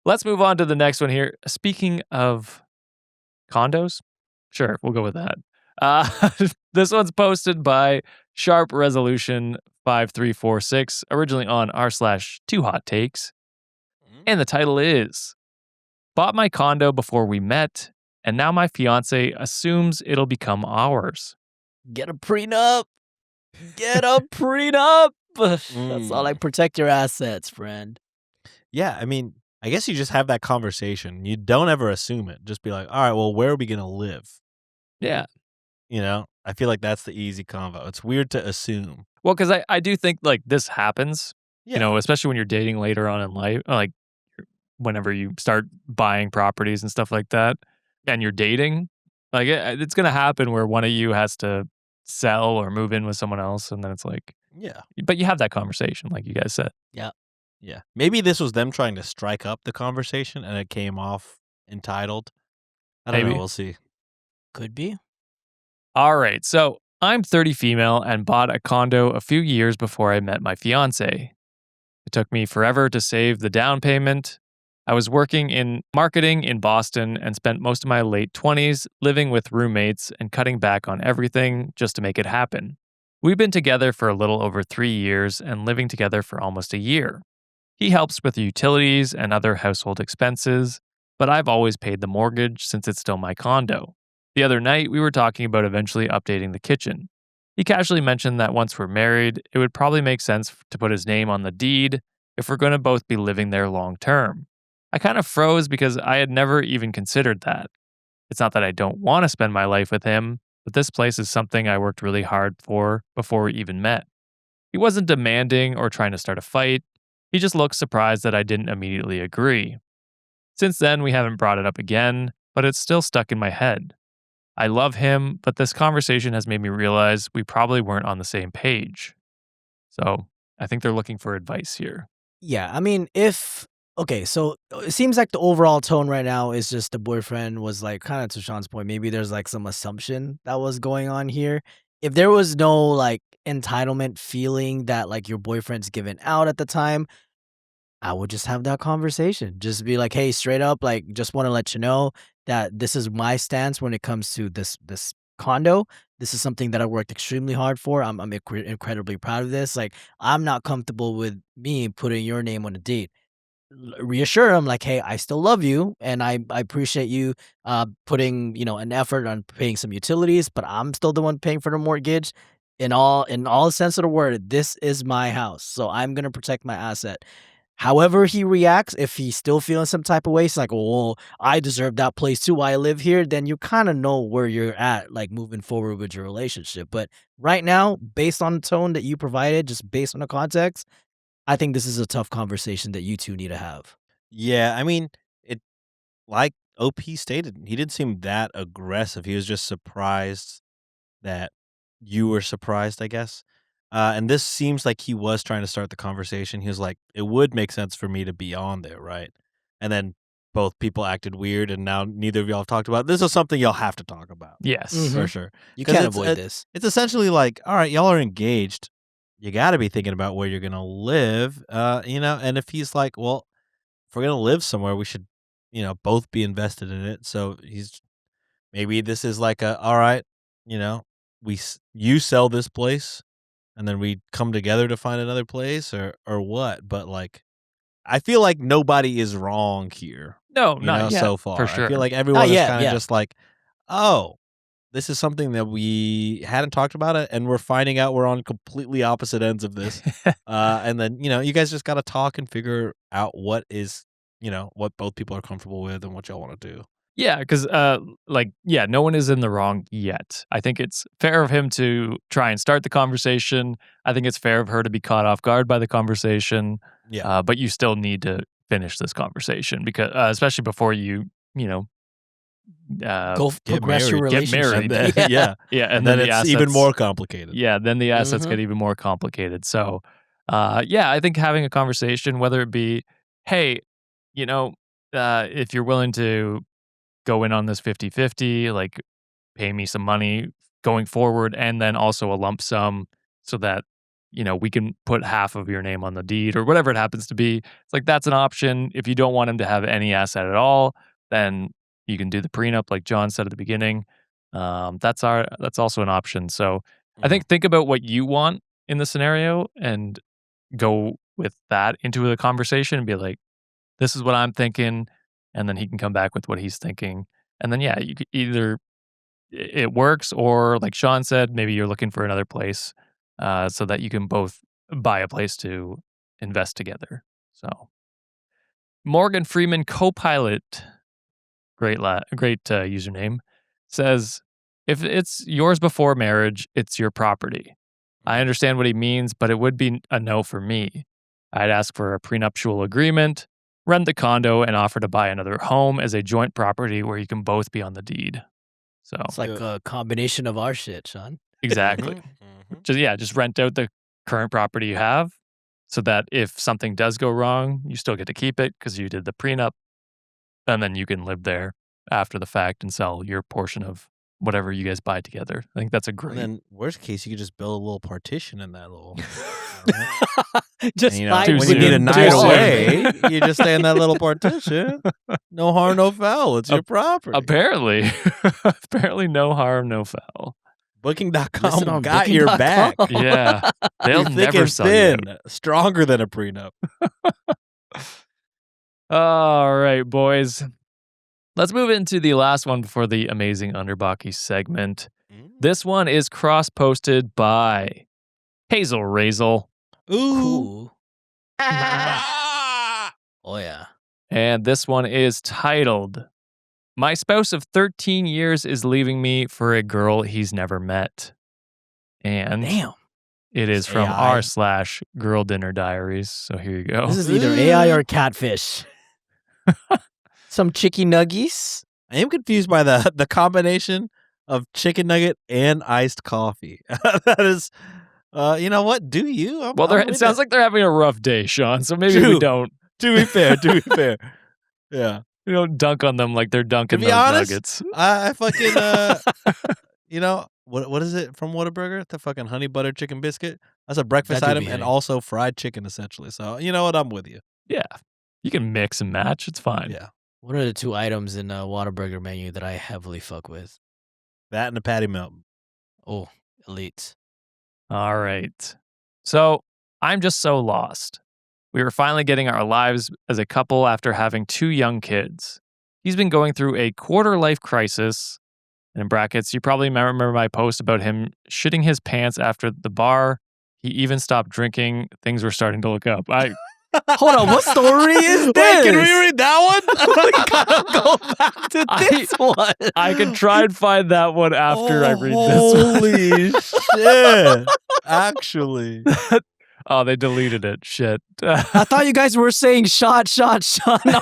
Speaker 3: Let's move on to the next one here. Speaking of condos, sure, we'll go with that. This one's posted by Sharp Resolution 5346, originally on r/2hottakes. And the title is, bought my condo before we met, and now my fiance assumes it'll become ours.
Speaker 2: Get a prenup. Get a prenup. That's all. Like, protect your assets, friend.
Speaker 4: Yeah, I mean, I guess you just have that conversation. You don't ever assume it. Just be like, all right, well, where are we going to live?
Speaker 3: Yeah.
Speaker 4: You know, I feel like that's the easy convo. It's weird to assume.
Speaker 3: Well, because I do think like this happens,
Speaker 4: Yeah.
Speaker 3: you know, especially when you're dating later on in life, like whenever you start buying properties and stuff like that, and you're dating, like it's going to happen where one of you has to sell or move in with someone else. And then it's like,
Speaker 4: Yeah.
Speaker 3: but you have that conversation, like you guys said.
Speaker 2: Yeah.
Speaker 4: Yeah. Maybe this was them trying to strike up the conversation and it came off entitled. I don't know.
Speaker 3: Maybe.
Speaker 4: We'll see.
Speaker 2: Could be.
Speaker 3: All right. So I'm 30 female and bought a condo a few years before I met my fiance. It took me forever to save the down payment. I was working in marketing in Boston and spent most of my late 20s living with roommates and cutting back on everything just to make it happen. We've been together for a little over 3 years and living together for almost a year. He helps with utilities and other household expenses, but I've always paid the mortgage since it's still my condo. The other night, we were talking about eventually updating the kitchen. He casually mentioned that once we're married, it would probably make sense to put his name on the deed if we're going to both be living there long term. I kind of froze because I had never even considered that. It's not that I don't want to spend my life with him, but this place is something I worked really hard for before we even met. He wasn't demanding or trying to start a fight. He just looked surprised that I didn't immediately agree. Since then, we haven't brought it up again, but it's still stuck in my head. I love him, but this conversation has made me realize we probably weren't on the same page. So I think they're looking for advice here.
Speaker 2: Yeah, I mean, okay, so it seems like the overall tone right now is just the boyfriend was like, kind of to Sean's point, maybe there's like some assumption that was going on here. If there was no like entitlement feeling that like your boyfriend's given out at the time, I would just have that conversation. Just be like, hey, straight up, like, just want to let you know that this is my stance when it comes to this condo. This is something that I worked extremely hard for. I'm incredibly proud of this. Like, I'm not comfortable with me putting your name on the deed. Reassure him like, hey, I still love you and I appreciate you putting, an effort on paying some utilities, but I'm still the one paying for the mortgage. In all sense of the word, this is my house. So I'm gonna protect my asset. However he reacts, if he's still feeling some type of way, it's like, well, I deserve that place too. I live here. Then you kind of know where you're at, like moving forward with your relationship. But right now, based on the tone that you provided, just based on the context, I think this is a tough conversation that you two need to have.
Speaker 4: Yeah. I mean, it, like OP stated, he didn't seem that aggressive. He was just surprised that you were surprised, I guess. And this seems like he was trying to start the conversation. He was like, it would make sense for me to be on there, right? And then both people acted weird, and now neither of y'all have talked about it. This is something y'all have to talk about.
Speaker 3: Yes.
Speaker 2: Mhm.
Speaker 4: For sure.
Speaker 2: You
Speaker 4: 'Cause
Speaker 2: can't
Speaker 4: it's
Speaker 2: avoid this.
Speaker 4: It's essentially like, all right, y'all are engaged. You got to be thinking about where you're going to live, and if he's like, well, if we're going to live somewhere, we should, both be invested in it. So maybe this is like all right, you know, you sell this place and then we come together to find another place or what. But like, I feel like nobody is wrong here,
Speaker 3: No, not yet.
Speaker 4: so far.
Speaker 3: For
Speaker 4: I
Speaker 3: sure.
Speaker 4: feel like everyone is
Speaker 2: yet,
Speaker 4: kind of
Speaker 2: yeah.
Speaker 4: just like, oh, this is something that we hadn't talked about it, and we're finding out we're on completely opposite ends of this. And then, you guys just got to talk and figure out what is, what both people are comfortable with and what y'all want to do.
Speaker 3: Yeah, because no one is in the wrong yet. I think it's fair of him to try and start the conversation. I think it's fair of her to be caught off guard by the conversation.
Speaker 4: Yeah.
Speaker 3: But you still need to finish this conversation because, especially before you
Speaker 2: Go
Speaker 4: get
Speaker 2: progress your
Speaker 4: married,
Speaker 3: get
Speaker 2: relationship.
Speaker 3: married.
Speaker 4: And then, yeah.
Speaker 3: yeah,
Speaker 4: And then
Speaker 3: the
Speaker 4: it's even
Speaker 3: assets-
Speaker 4: more complicated.
Speaker 3: Yeah, then the assets
Speaker 2: Mhm.
Speaker 3: get even more complicated. So, I think having a conversation, whether it be, hey, if you're willing to go in on this 50-50, like pay me some money going forward, and then also a lump sum so that, we can put half of your name on the deed or whatever it happens to be. It's like, that's an option. If you don't want him to have any asset at all, then you can do the prenup, like John said at the beginning. That's also an option. So I think about what you want in the scenario and go with that into the conversation and be like, this is what I'm thinking. And then he can come back with what he's thinking. And then, you could either it works or like Sean said, maybe you're looking for another place. so that you can both buy a place to invest together. So Morgan Freeman Copilot, great username, says, if it's yours before marriage, it's your property. I understand what he means, but it would be a no for me. I'd ask for a prenuptial agreement, rent the condo, and offer to buy another home as a joint property where you can both be on the deed. So
Speaker 2: It's like a combination of our shit, Sean.
Speaker 3: exactly. Just rent out the current property you have so that if something does go wrong, you still get to keep it because you did the prenup, and then you can live there after the fact and sell your portion of whatever you guys buy together. I think that's a great.
Speaker 4: And then, worst case, you could just build a little partition in that little.
Speaker 2: Just
Speaker 4: And,
Speaker 2: hide
Speaker 3: Too
Speaker 4: when
Speaker 3: soon.
Speaker 4: you need a
Speaker 3: Too
Speaker 4: night
Speaker 3: soon.
Speaker 4: away, you just stay in that little partition. No harm, no foul. It's your property.
Speaker 3: Apparently, no harm, no foul.
Speaker 2: Listen
Speaker 4: Booking.com
Speaker 2: on
Speaker 4: got your back.
Speaker 2: Booking.com.
Speaker 3: Yeah, they'll
Speaker 4: Thick
Speaker 3: never
Speaker 4: and
Speaker 3: sell you out.
Speaker 4: thin, stronger than a prenup.
Speaker 3: All right, boys. Let's move into the last one before the amazing Underbaki segment. This one is cross-posted by Hazel Razel.
Speaker 2: Ooh.
Speaker 4: Ah!
Speaker 2: Oh, yeah.
Speaker 3: And this one is titled, My spouse of 13 years is leaving me for a girl he's never met. And
Speaker 2: Damn.
Speaker 3: it is from
Speaker 4: AI.
Speaker 3: r/Girl Dinner Diaries. So here you go.
Speaker 2: This is either AI or catfish. Some chicky nuggies.
Speaker 4: I am confused by the combination of chicken nugget and iced coffee. That is, you know what? Do you?
Speaker 3: Well, it sounds like they're having a rough day, Sean. So maybe we
Speaker 4: True.
Speaker 3: don't.
Speaker 4: To be fair, yeah.
Speaker 3: We don't dunk on them like they're dunking
Speaker 4: be
Speaker 3: those
Speaker 4: honest,
Speaker 3: nuggets.
Speaker 4: I fucking you know what is it from Whataburger? The fucking honey butter chicken biscuit. That's a breakfast
Speaker 2: That do
Speaker 4: item
Speaker 2: be
Speaker 4: and
Speaker 2: hanging.
Speaker 4: also fried chicken essentially. So you know what? I'm with you.
Speaker 3: Yeah. You can mix and match. It's fine.
Speaker 4: Yeah,
Speaker 2: What are the two items in a Whataburger menu that I heavily fuck with?
Speaker 4: that and a patty melt.
Speaker 2: Oh, elite.
Speaker 3: All right. So I'm just so lost. We were finally getting our lives as a couple after having 2 young kids. He's been going through a quarter-life crisis. And in brackets, you probably remember my post about him shitting his pants after the bar. He even stopped drinking. Things were starting to look up.
Speaker 2: Hold on, what story is
Speaker 4: Wait,
Speaker 2: this?
Speaker 4: can we read that one?
Speaker 2: we gotta go back to this one.
Speaker 3: I can try and find that one after I read this one.
Speaker 4: Holy shit! Actually,
Speaker 3: Oh, they deleted it. Shit.
Speaker 2: I thought you guys were saying shot. Now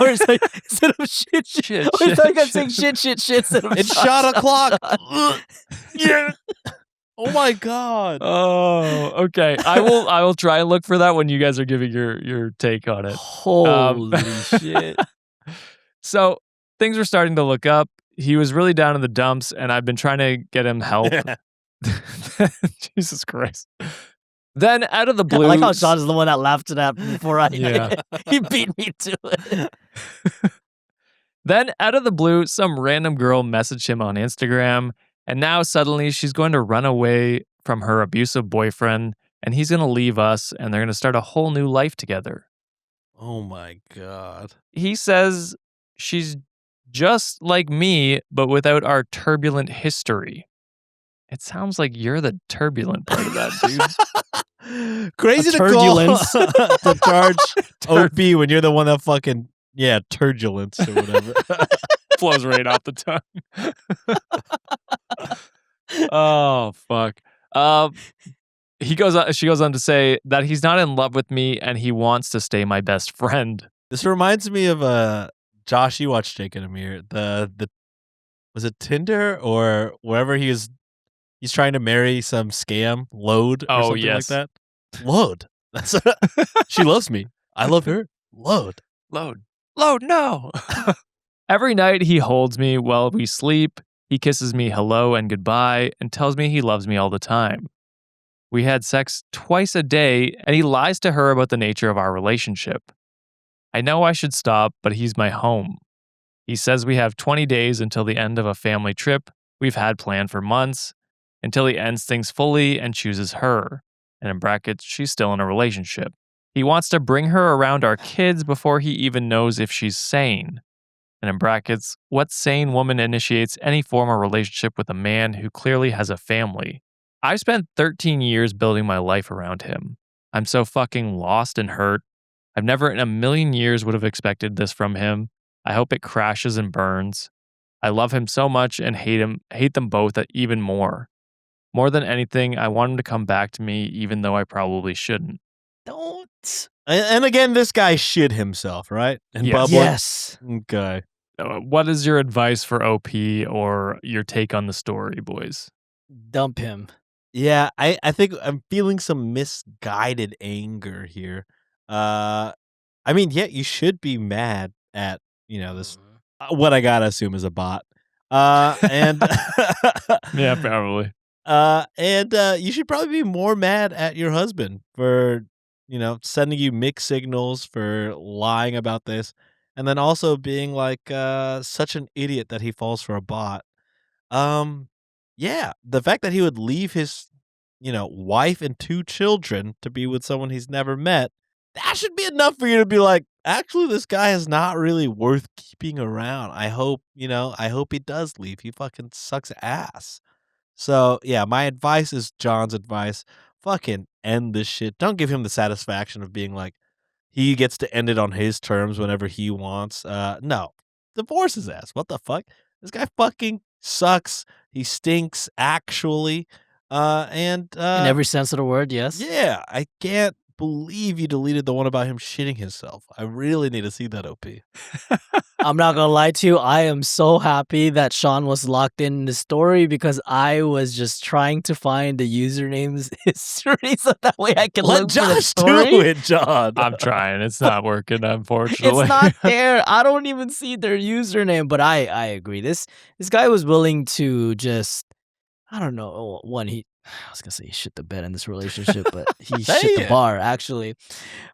Speaker 2: it's like, instead of shit.
Speaker 3: Shit,
Speaker 2: I thought you guys
Speaker 3: shit,
Speaker 2: saying shit instead of
Speaker 4: it's shot o'clock.
Speaker 2: shot.
Speaker 4: Yeah. Oh my god.
Speaker 3: Oh, okay. I will try and look for that when you guys are giving your take on it.
Speaker 2: Holy shit.
Speaker 3: So things were starting to look up. He was really down in the dumps, and I've been trying to get him help. Jesus Christ. Then out of the blue,
Speaker 2: I like how Sean's the one that laughed at that before I
Speaker 3: Yeah.
Speaker 2: he beat me to it.
Speaker 3: Then out of the blue, some random girl messaged him on Instagram, and now suddenly she's going to run away from her abusive boyfriend, and he's going to leave us, and they're going to start a whole new life together.
Speaker 4: Oh my god.
Speaker 3: He says she's just like me, but without our turbulent history. It sounds like you're the turbulent part of that, dude.
Speaker 4: Crazy to
Speaker 2: turbulence.
Speaker 4: call to charge OP when you're the one that fucking turbulence or whatever.
Speaker 3: Flows right off the tongue. Oh, fuck. She goes on to say that he's not in love with me and he wants to stay my best friend.
Speaker 4: This reminds me of Josh. You watched Jake and Amir. The was it Tinder or wherever he's trying to marry some scam load or
Speaker 3: Oh,
Speaker 4: something
Speaker 3: yes.
Speaker 4: like that. Load. That's she loves me. I love her. Load.
Speaker 3: Load, no. Every night he holds me while we sleep. He kisses me hello and goodbye and tells me he loves me all the time. We had sex twice a day and he lies to her about the nature of our relationship. I know I should stop, but he's my home. He says we have 20 days until the end of a family trip we've had planned for months, until he ends things fully and chooses her. And in brackets, she's still in a relationship. He wants to bring her around our kids before he even knows if she's sane. And in brackets, what sane woman initiates any form of relationship with a man who clearly has a family? I spent 13 years building my life around him. I'm so fucking lost and hurt. I've never in a million years would have expected this from him. I hope it crashes and burns. I love him so much and hate them both even more. More than anything, I want him to come back to me even though I probably shouldn't.
Speaker 2: Don't.
Speaker 4: And again, this guy shit himself, right? In
Speaker 3: Yes.
Speaker 4: public?
Speaker 2: Yes.
Speaker 4: Okay.
Speaker 3: What is your advice for OP or your take on the story, boys?
Speaker 2: Dump him.
Speaker 4: Yeah, I think I'm feeling some misguided anger here. I mean, yeah, you should be mad at, this, what I gotta assume is a bot. And
Speaker 3: Yeah, probably.
Speaker 4: And you should probably be more mad at your husband for, sending you mixed signals, for lying about this, and then also being like such an idiot that he falls for a bot. Yeah, the fact that he would leave his, wife and 2 children to be with someone he's never met, that should be enough for you to be like, actually, this guy is not really worth keeping around. I hope he does leave. He fucking sucks ass. So, yeah, my advice is John's advice. Fucking end this shit. Don't give him the satisfaction of being like, he gets to end it on his terms whenever he wants. No. Divorce his ass. What the fuck? This guy fucking sucks. He stinks, actually.
Speaker 2: In every sense of the word, yes.
Speaker 4: Yeah, I can't believe you deleted the one about him shitting himself. I really need to see that, OP.
Speaker 2: I'm not gonna lie to you. I am so happy that Sean was locked in the story because I was just trying to find the username's history so that way I can
Speaker 4: Let
Speaker 2: look for the
Speaker 4: Josh
Speaker 2: story.
Speaker 4: do it, John.
Speaker 3: I'm trying. It's not working, unfortunately.
Speaker 2: It's not there. I don't even see their username. But I agree. This guy was willing to just, I don't know. I was gonna say he shit the bed in this relationship, but he
Speaker 4: Say
Speaker 2: shit the
Speaker 4: it.
Speaker 2: bar actually.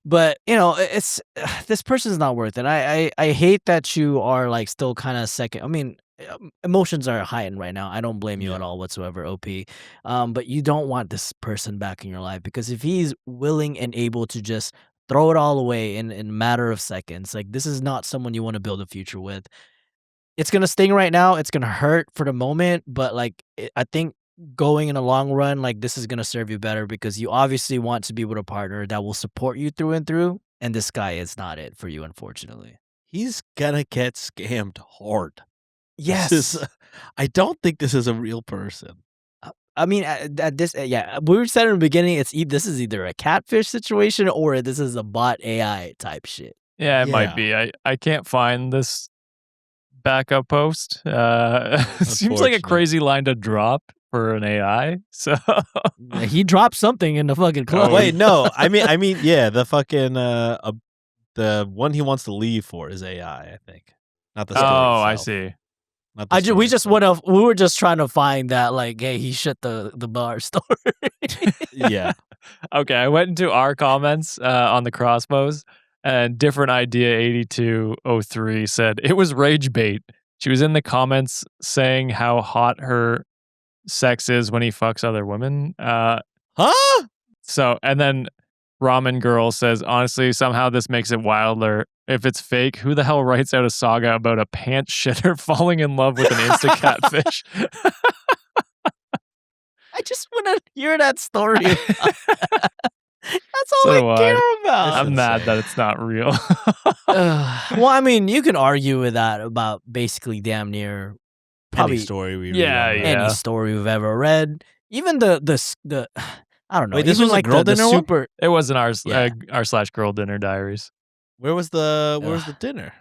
Speaker 2: But it's this person's not worth it. I hate that you are like still kind of second. I mean, emotions are heightened right now. I don't blame you
Speaker 4: Yeah.
Speaker 2: at all whatsoever, OP. But you don't want this person back in your life because if he's willing and able to just throw it all away in a matter of seconds, like this is not someone you want to build a future with. It's gonna sting right now. It's gonna hurt for the moment, but I think going in a long run, like this is gonna serve you better because you obviously want to be with a partner that will support you through and through. And this guy is not it for you, unfortunately.
Speaker 4: He's gonna get scammed hard.
Speaker 2: Yes.
Speaker 4: I don't think this is a real person.
Speaker 2: I mean, at this, yeah, we were said in the beginning, this is either a catfish situation or this is a bot AI type shit.
Speaker 3: Yeah, it
Speaker 4: Yeah.
Speaker 3: might be. I can't find this backup post. Seems like a
Speaker 4: Unfortunate.
Speaker 3: crazy line to drop for an AI. So
Speaker 2: He dropped something in the fucking club.
Speaker 3: Oh,
Speaker 4: Wait, no. I mean, yeah, the fucking the one he wants to leave for is AI. I think, not the story.
Speaker 3: I
Speaker 4: itself.
Speaker 3: see.
Speaker 4: Not the
Speaker 2: we
Speaker 4: story
Speaker 2: just
Speaker 4: itself.
Speaker 2: we were just trying to find that like, hey, he shit the bar story.
Speaker 4: Yeah.
Speaker 3: Okay, I went into our comments on the crossbows, and different idea 8203 said it was rage bait. She was in the comments saying how hot her sex is when he fucks other women.
Speaker 4: Huh?
Speaker 3: So, and then Ramen Girl says, honestly, somehow this makes it wilder. If it's fake, who the hell writes out a saga about a pants shitter falling in love with an instant catfish?
Speaker 2: I just want to hear that story. That's all
Speaker 3: So do
Speaker 2: I
Speaker 3: I.
Speaker 2: care about.
Speaker 4: That's
Speaker 3: I'm mad
Speaker 4: insane.
Speaker 3: that it's not real.
Speaker 2: Well, I mean, you can argue with that about basically damn near probably
Speaker 4: Any story we read
Speaker 3: Yeah,
Speaker 4: on Reddit.
Speaker 3: yeah.
Speaker 2: any story we've ever read. Even the I don't know.
Speaker 4: Wait, this
Speaker 2: even
Speaker 4: was a
Speaker 2: like
Speaker 4: girl
Speaker 2: the
Speaker 4: dinner one?
Speaker 2: super.
Speaker 3: It wasn't
Speaker 2: Yeah.
Speaker 3: our / girl dinner diaries.
Speaker 4: Where was the dinner?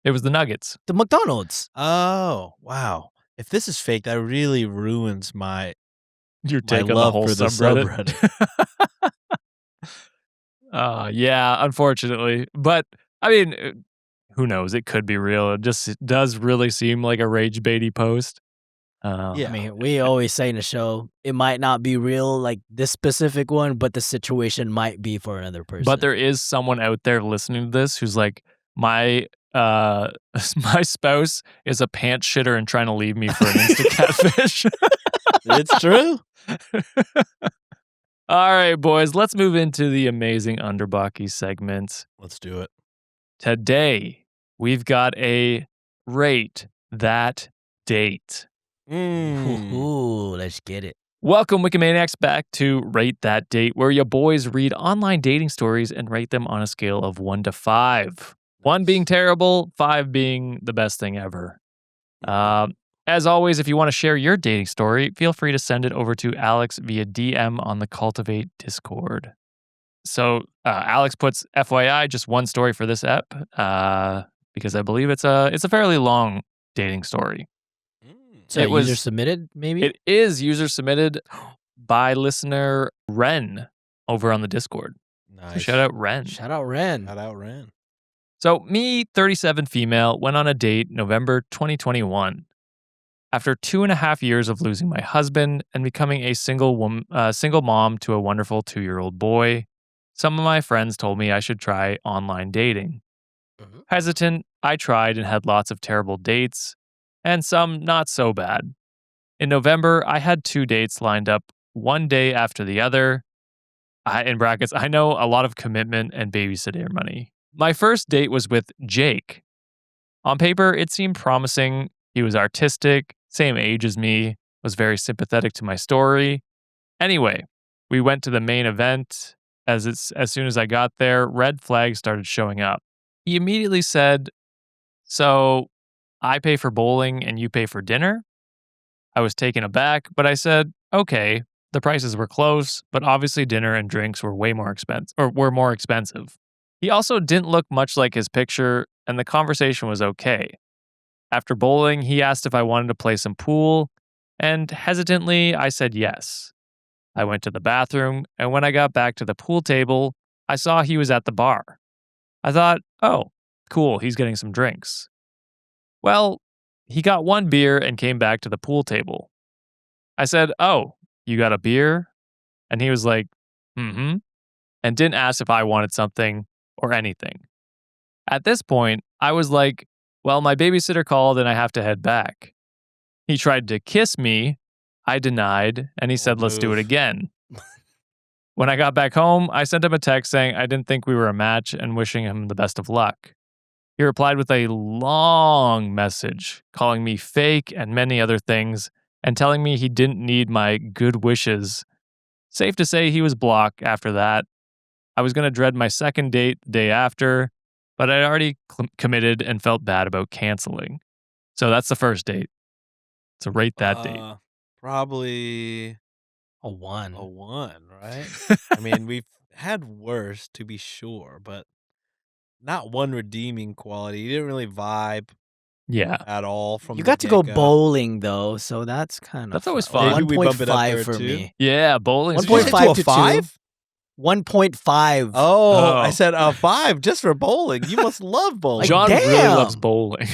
Speaker 3: It was the Nuggets.
Speaker 2: The McDonald's.
Speaker 4: Oh, wow. If this is fake, that really ruins my
Speaker 3: Your take on the
Speaker 4: love
Speaker 3: whole
Speaker 4: for the
Speaker 3: subreddit. Yeah, unfortunately. But, I mean, who knows? It could be real. It does really seem like a rage baity post.
Speaker 4: Yeah.
Speaker 2: I mean, we always say in the show, it might not be real, like this specific one, but the situation might be for another person.
Speaker 3: But there is someone out there listening to this who's like, my spouse is a pants shitter and trying to leave me for an instant catfish.
Speaker 4: It's true.
Speaker 3: All right, boys, let's move into the amazing Underbucky segment.
Speaker 4: Let's do it.
Speaker 3: Today, we've got a rate that date.
Speaker 2: Ooh, let's get it.
Speaker 3: Welcome, Wikimaniacs, back to Rate That Date, where your boys read online dating stories and rate them on a scale of 1 to 5. 1 being terrible, 5 being the best thing ever. As always, if you want to share your dating story, feel free to send it over to Alex via DM on the Cultivate Discord. So Alex puts FYI, just 1 story for this ep, because I believe it's a fairly long dating story.
Speaker 2: So
Speaker 3: It was-
Speaker 2: user submitted, maybe?
Speaker 3: It is user submitted by listener Ren over on the Discord. So
Speaker 4: Nice.
Speaker 3: shout out Ren.
Speaker 2: Shout out Ren.
Speaker 4: Shout out Ren.
Speaker 3: So me, 37 female, went on a date November 2021. After 2.5 years of losing my husband and becoming a single mom to a wonderful 2-year-old boy, some of my friends told me I should try online dating.
Speaker 2: Mhm.
Speaker 3: Hesitant, I tried and had lots of terrible dates, and some not so bad. In November, I had 2 dates lined up one day after the other. In brackets, I know a lot of commitment and babysitter money. My first date was with Jake. On paper, it seemed promising. He was artistic, same age as me, was very sympathetic to my story. Anyway, we went to the main event. As soon as I got there, red flags started showing up. He immediately said, "So, I pay for bowling and you pay for dinner?" I was taken aback, but I said, "Okay." The prices were close, but obviously dinner and drinks were more expensive. He also didn't look much like his picture, and the conversation was okay. After bowling, he asked if I wanted to play some pool, and hesitantly, I said yes. I went to the bathroom, and when I got back to the pool table, I saw he was at the bar. I thought, oh, cool, he's getting some drinks. Well, he got 1 beer and came back to the pool table. I said, "Oh, you got a beer?" And he was like, "Mm-hmm," and didn't ask if I wanted something or anything. At this point, I was like, well, my babysitter called and I have to head back. He tried to kiss me. I denied, and he said, "Let's do it
Speaker 4: move.
Speaker 3: again." When I got back home, I sent him a text saying I didn't think we were a match and wishing him the best of luck. He replied with a long message, calling me fake and many other things, and telling me he didn't need my good wishes. Safe to say he was blocked after that. I was going to dread my second date the day after, but I'd already committed and felt bad about canceling. So that's the first date. So rate that date.
Speaker 4: Probably
Speaker 2: A 1.
Speaker 4: a 1, right? I mean, we've had worse, to be sure, but not one redeeming quality. You didn't really vibe
Speaker 3: Yeah.
Speaker 4: at all from
Speaker 2: You
Speaker 4: the
Speaker 2: got to go
Speaker 4: get-go.
Speaker 2: bowling, though, so that's kind of
Speaker 3: That's always
Speaker 2: fun.
Speaker 3: fun.
Speaker 4: Maybe we bump it up
Speaker 2: 1.5
Speaker 4: there,
Speaker 2: for
Speaker 4: too.
Speaker 2: me.
Speaker 3: Yeah, bowling.
Speaker 4: Did you say
Speaker 2: 1.5
Speaker 4: to
Speaker 2: to
Speaker 4: a 5?
Speaker 2: 1.5.
Speaker 4: Oh,
Speaker 3: Oh.
Speaker 4: I said a 5 just for bowling. You must love bowling.
Speaker 2: Like,
Speaker 3: John really
Speaker 2: damn.
Speaker 3: loves bowling.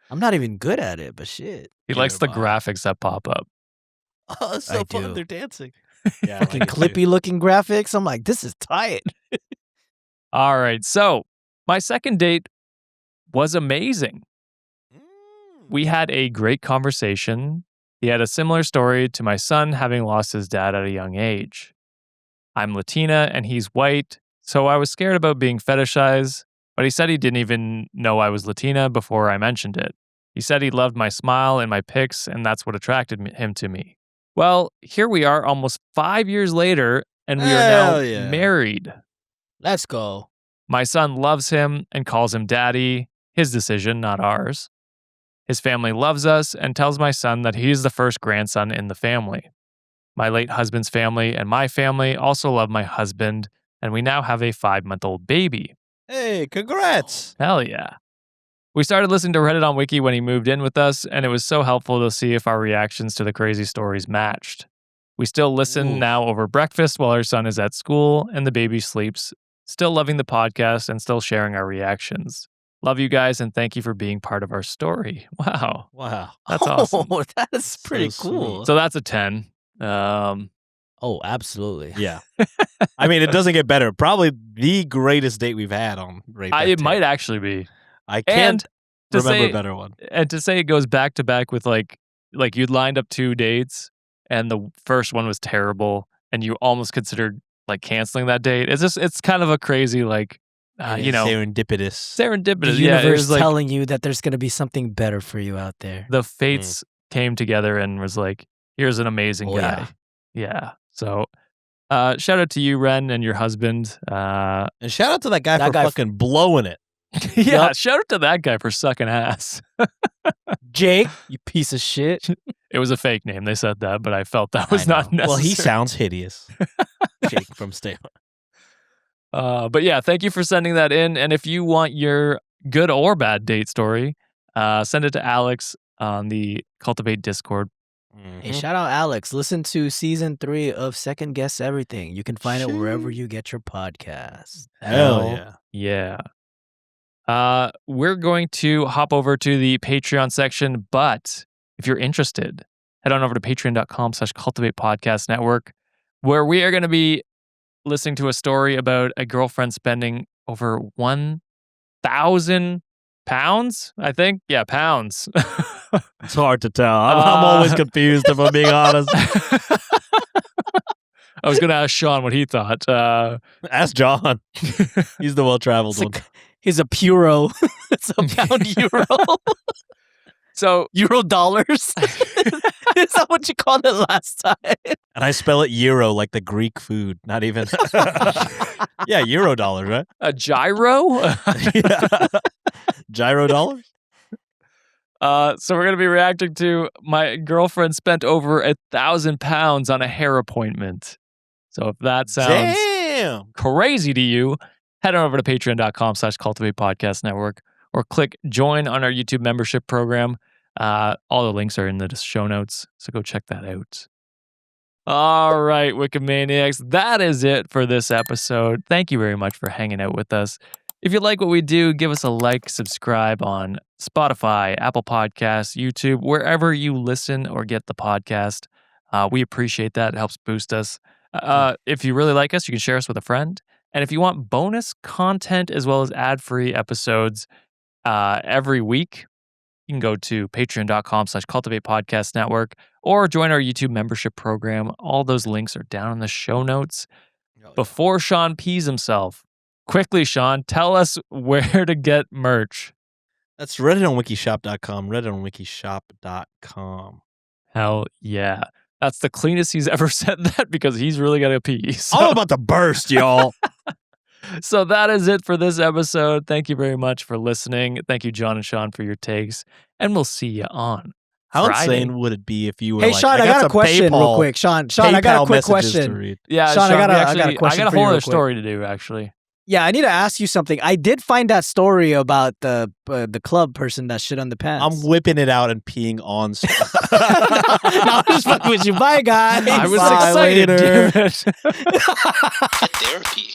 Speaker 2: I'm not even good at it, but shit.
Speaker 3: He
Speaker 4: Neither
Speaker 3: likes the
Speaker 4: am I.
Speaker 3: graphics that pop up.
Speaker 4: Oh, it's
Speaker 2: I
Speaker 4: so fun.
Speaker 2: do.
Speaker 4: They're dancing. Yeah, I
Speaker 2: Fucking
Speaker 4: like it too.
Speaker 2: clippy looking graphics. I'm like, this is tight.
Speaker 3: All right. So my second date was amazing.
Speaker 4: Mm.
Speaker 3: We had a great conversation. He had a similar story to my son having lost his dad at a young age. I'm Latina and he's white, so I was scared about being fetishized, but he said he didn't even know I was Latina before I mentioned it. He said he loved my smile and my pics, and that's what attracted him to me. Well, here we are almost 5 years later, and we are now
Speaker 4: Hell yeah.
Speaker 3: married.
Speaker 2: Let's go.
Speaker 3: My son loves him and calls him daddy. His decision, not ours. His family loves us and tells my son that he is the first grandson in the family. My late husband's family and my family also love my husband, and we now have a 5-month-old baby.
Speaker 4: Hey, congrats.
Speaker 3: Hell yeah. We started listening to Reddit On Wiki when he moved in with us, and it was so helpful to see if our reactions to the crazy stories matched. We still listen
Speaker 4: Oof.
Speaker 3: now over breakfast while our son is at school and the baby sleeps, still loving the podcast and still sharing our reactions. Love you guys and thank you for being part of our story. Wow.
Speaker 4: Wow.
Speaker 3: That's awesome.
Speaker 2: Oh, that is pretty
Speaker 4: So
Speaker 2: cool.
Speaker 3: So that's a 10.
Speaker 2: Oh, absolutely.
Speaker 4: Yeah. I mean, it doesn't get better. Probably the greatest date we've had on Rate That
Speaker 3: It
Speaker 4: Tape.
Speaker 3: might actually be.
Speaker 4: I can't
Speaker 3: to
Speaker 4: remember
Speaker 3: say-
Speaker 4: a better one.
Speaker 3: And to say it goes back to back with like you'd lined up 2 dates and the first one was terrible and you almost considered like canceling that date. It's kind of a crazy
Speaker 4: Serendipitous.
Speaker 2: The
Speaker 3: serendipitous. Yeah, it
Speaker 2: universe
Speaker 3: was like
Speaker 2: telling you that there's going to be something better for you out there.
Speaker 3: the fates came together and was like, here's an amazing
Speaker 2: Oh,
Speaker 3: guy. Yeah. So shout out to you, Ren, and your husband.
Speaker 4: And shout out to that guy
Speaker 2: That
Speaker 4: for
Speaker 2: guy
Speaker 4: fucking blowing it.
Speaker 3: Yeah, shout out to that guy for sucking ass.
Speaker 2: Jake, you piece of shit.
Speaker 3: It was a fake name. They said that, but I felt that was
Speaker 2: I
Speaker 3: not
Speaker 2: know.
Speaker 3: necessary.
Speaker 4: Well, he sounds hideous. Jake from Stay.
Speaker 3: But yeah, thank you for sending that in. And if you want your good or bad date story, send it to Alex on the Cultivate Discord.
Speaker 2: Hey, shout out Alex. Listen to season 3 of Second Guess Everything. You can find it wherever you get your podcast.
Speaker 4: Hell yeah.
Speaker 3: Yeah. We're going to hop over to the Patreon section, but if you're interested, head on over to patreon.com/Cultivate Podcast Network, where we are going to be listening to a story about a girlfriend spending over 1,000 pounds, I think. Yeah, pounds.
Speaker 4: It's hard to tell. I'm always confused, if I'm being honest.
Speaker 3: I was going to ask Sean what he thought.
Speaker 4: Ask John. He's the well-traveled one.
Speaker 2: He's a puro. It's a pound euro.
Speaker 3: So
Speaker 2: Euro dollars. Is that what you called it last time?
Speaker 4: And I spell it euro like the Greek food. Not even. Yeah, euro dollars, right?
Speaker 3: a gyro?
Speaker 4: Yeah. Gyro dollars?
Speaker 3: So we're going to be reacting to my girlfriend spent over 1,000 pounds on a hair appointment. So if that sounds
Speaker 4: Damn.
Speaker 3: crazy to you, head on over to patreon.com/Cultivate Podcast Network or click join on our YouTube membership program. All the links are in the show notes, so go check that out. All right, Wikimaniacs, that is it for this episode. Thank you very much for hanging out with us. If you like what we do, give us a like, subscribe on Spotify, Apple Podcasts, YouTube, wherever you listen or get the podcast. We appreciate that. It helps boost us. If you really like us, you can share us with a friend. And if you want bonus content as well as ad-free episodes every week, you can go to patreon.com/Cultivate Podcast Network or join our YouTube membership program. All those links are down in the show notes. Before Sean pees himself, quickly, Sean, tell us where to get merch.
Speaker 4: That's redditonwikishop.com. redditonwikishop.com.
Speaker 3: Hell yeah. That's the cleanest he's ever said that because he's really got to pee. So.
Speaker 4: I'm about to burst, y'all.
Speaker 3: So that is it for this episode. Thank you very much for listening. Thank you, John and Sean, for your takes. And we'll see you on
Speaker 4: How
Speaker 3: Friday.
Speaker 4: insane would it be if you were
Speaker 2: Hey,
Speaker 4: like,
Speaker 2: Sean, I got a
Speaker 4: some
Speaker 2: question real
Speaker 4: PayPal-
Speaker 2: quick. Sean, I got a
Speaker 4: PayPal
Speaker 2: quick
Speaker 4: messages to
Speaker 2: question.
Speaker 4: read?
Speaker 3: Yeah,
Speaker 2: Sean, I got a
Speaker 3: I
Speaker 2: question
Speaker 3: got a
Speaker 2: for
Speaker 3: whole
Speaker 2: you
Speaker 3: other
Speaker 2: real quick.
Speaker 3: story to do, actually.
Speaker 2: Yeah, I need to ask you something. I did find that story about the club person that shit on the pants.
Speaker 4: I'm whipping it out and peeing on stuff.
Speaker 2: No, I'm just fucking with you. Bye, guys.
Speaker 3: I was
Speaker 4: Bye,
Speaker 3: excited,
Speaker 4: later.
Speaker 3: damn it.
Speaker 1: Therapy.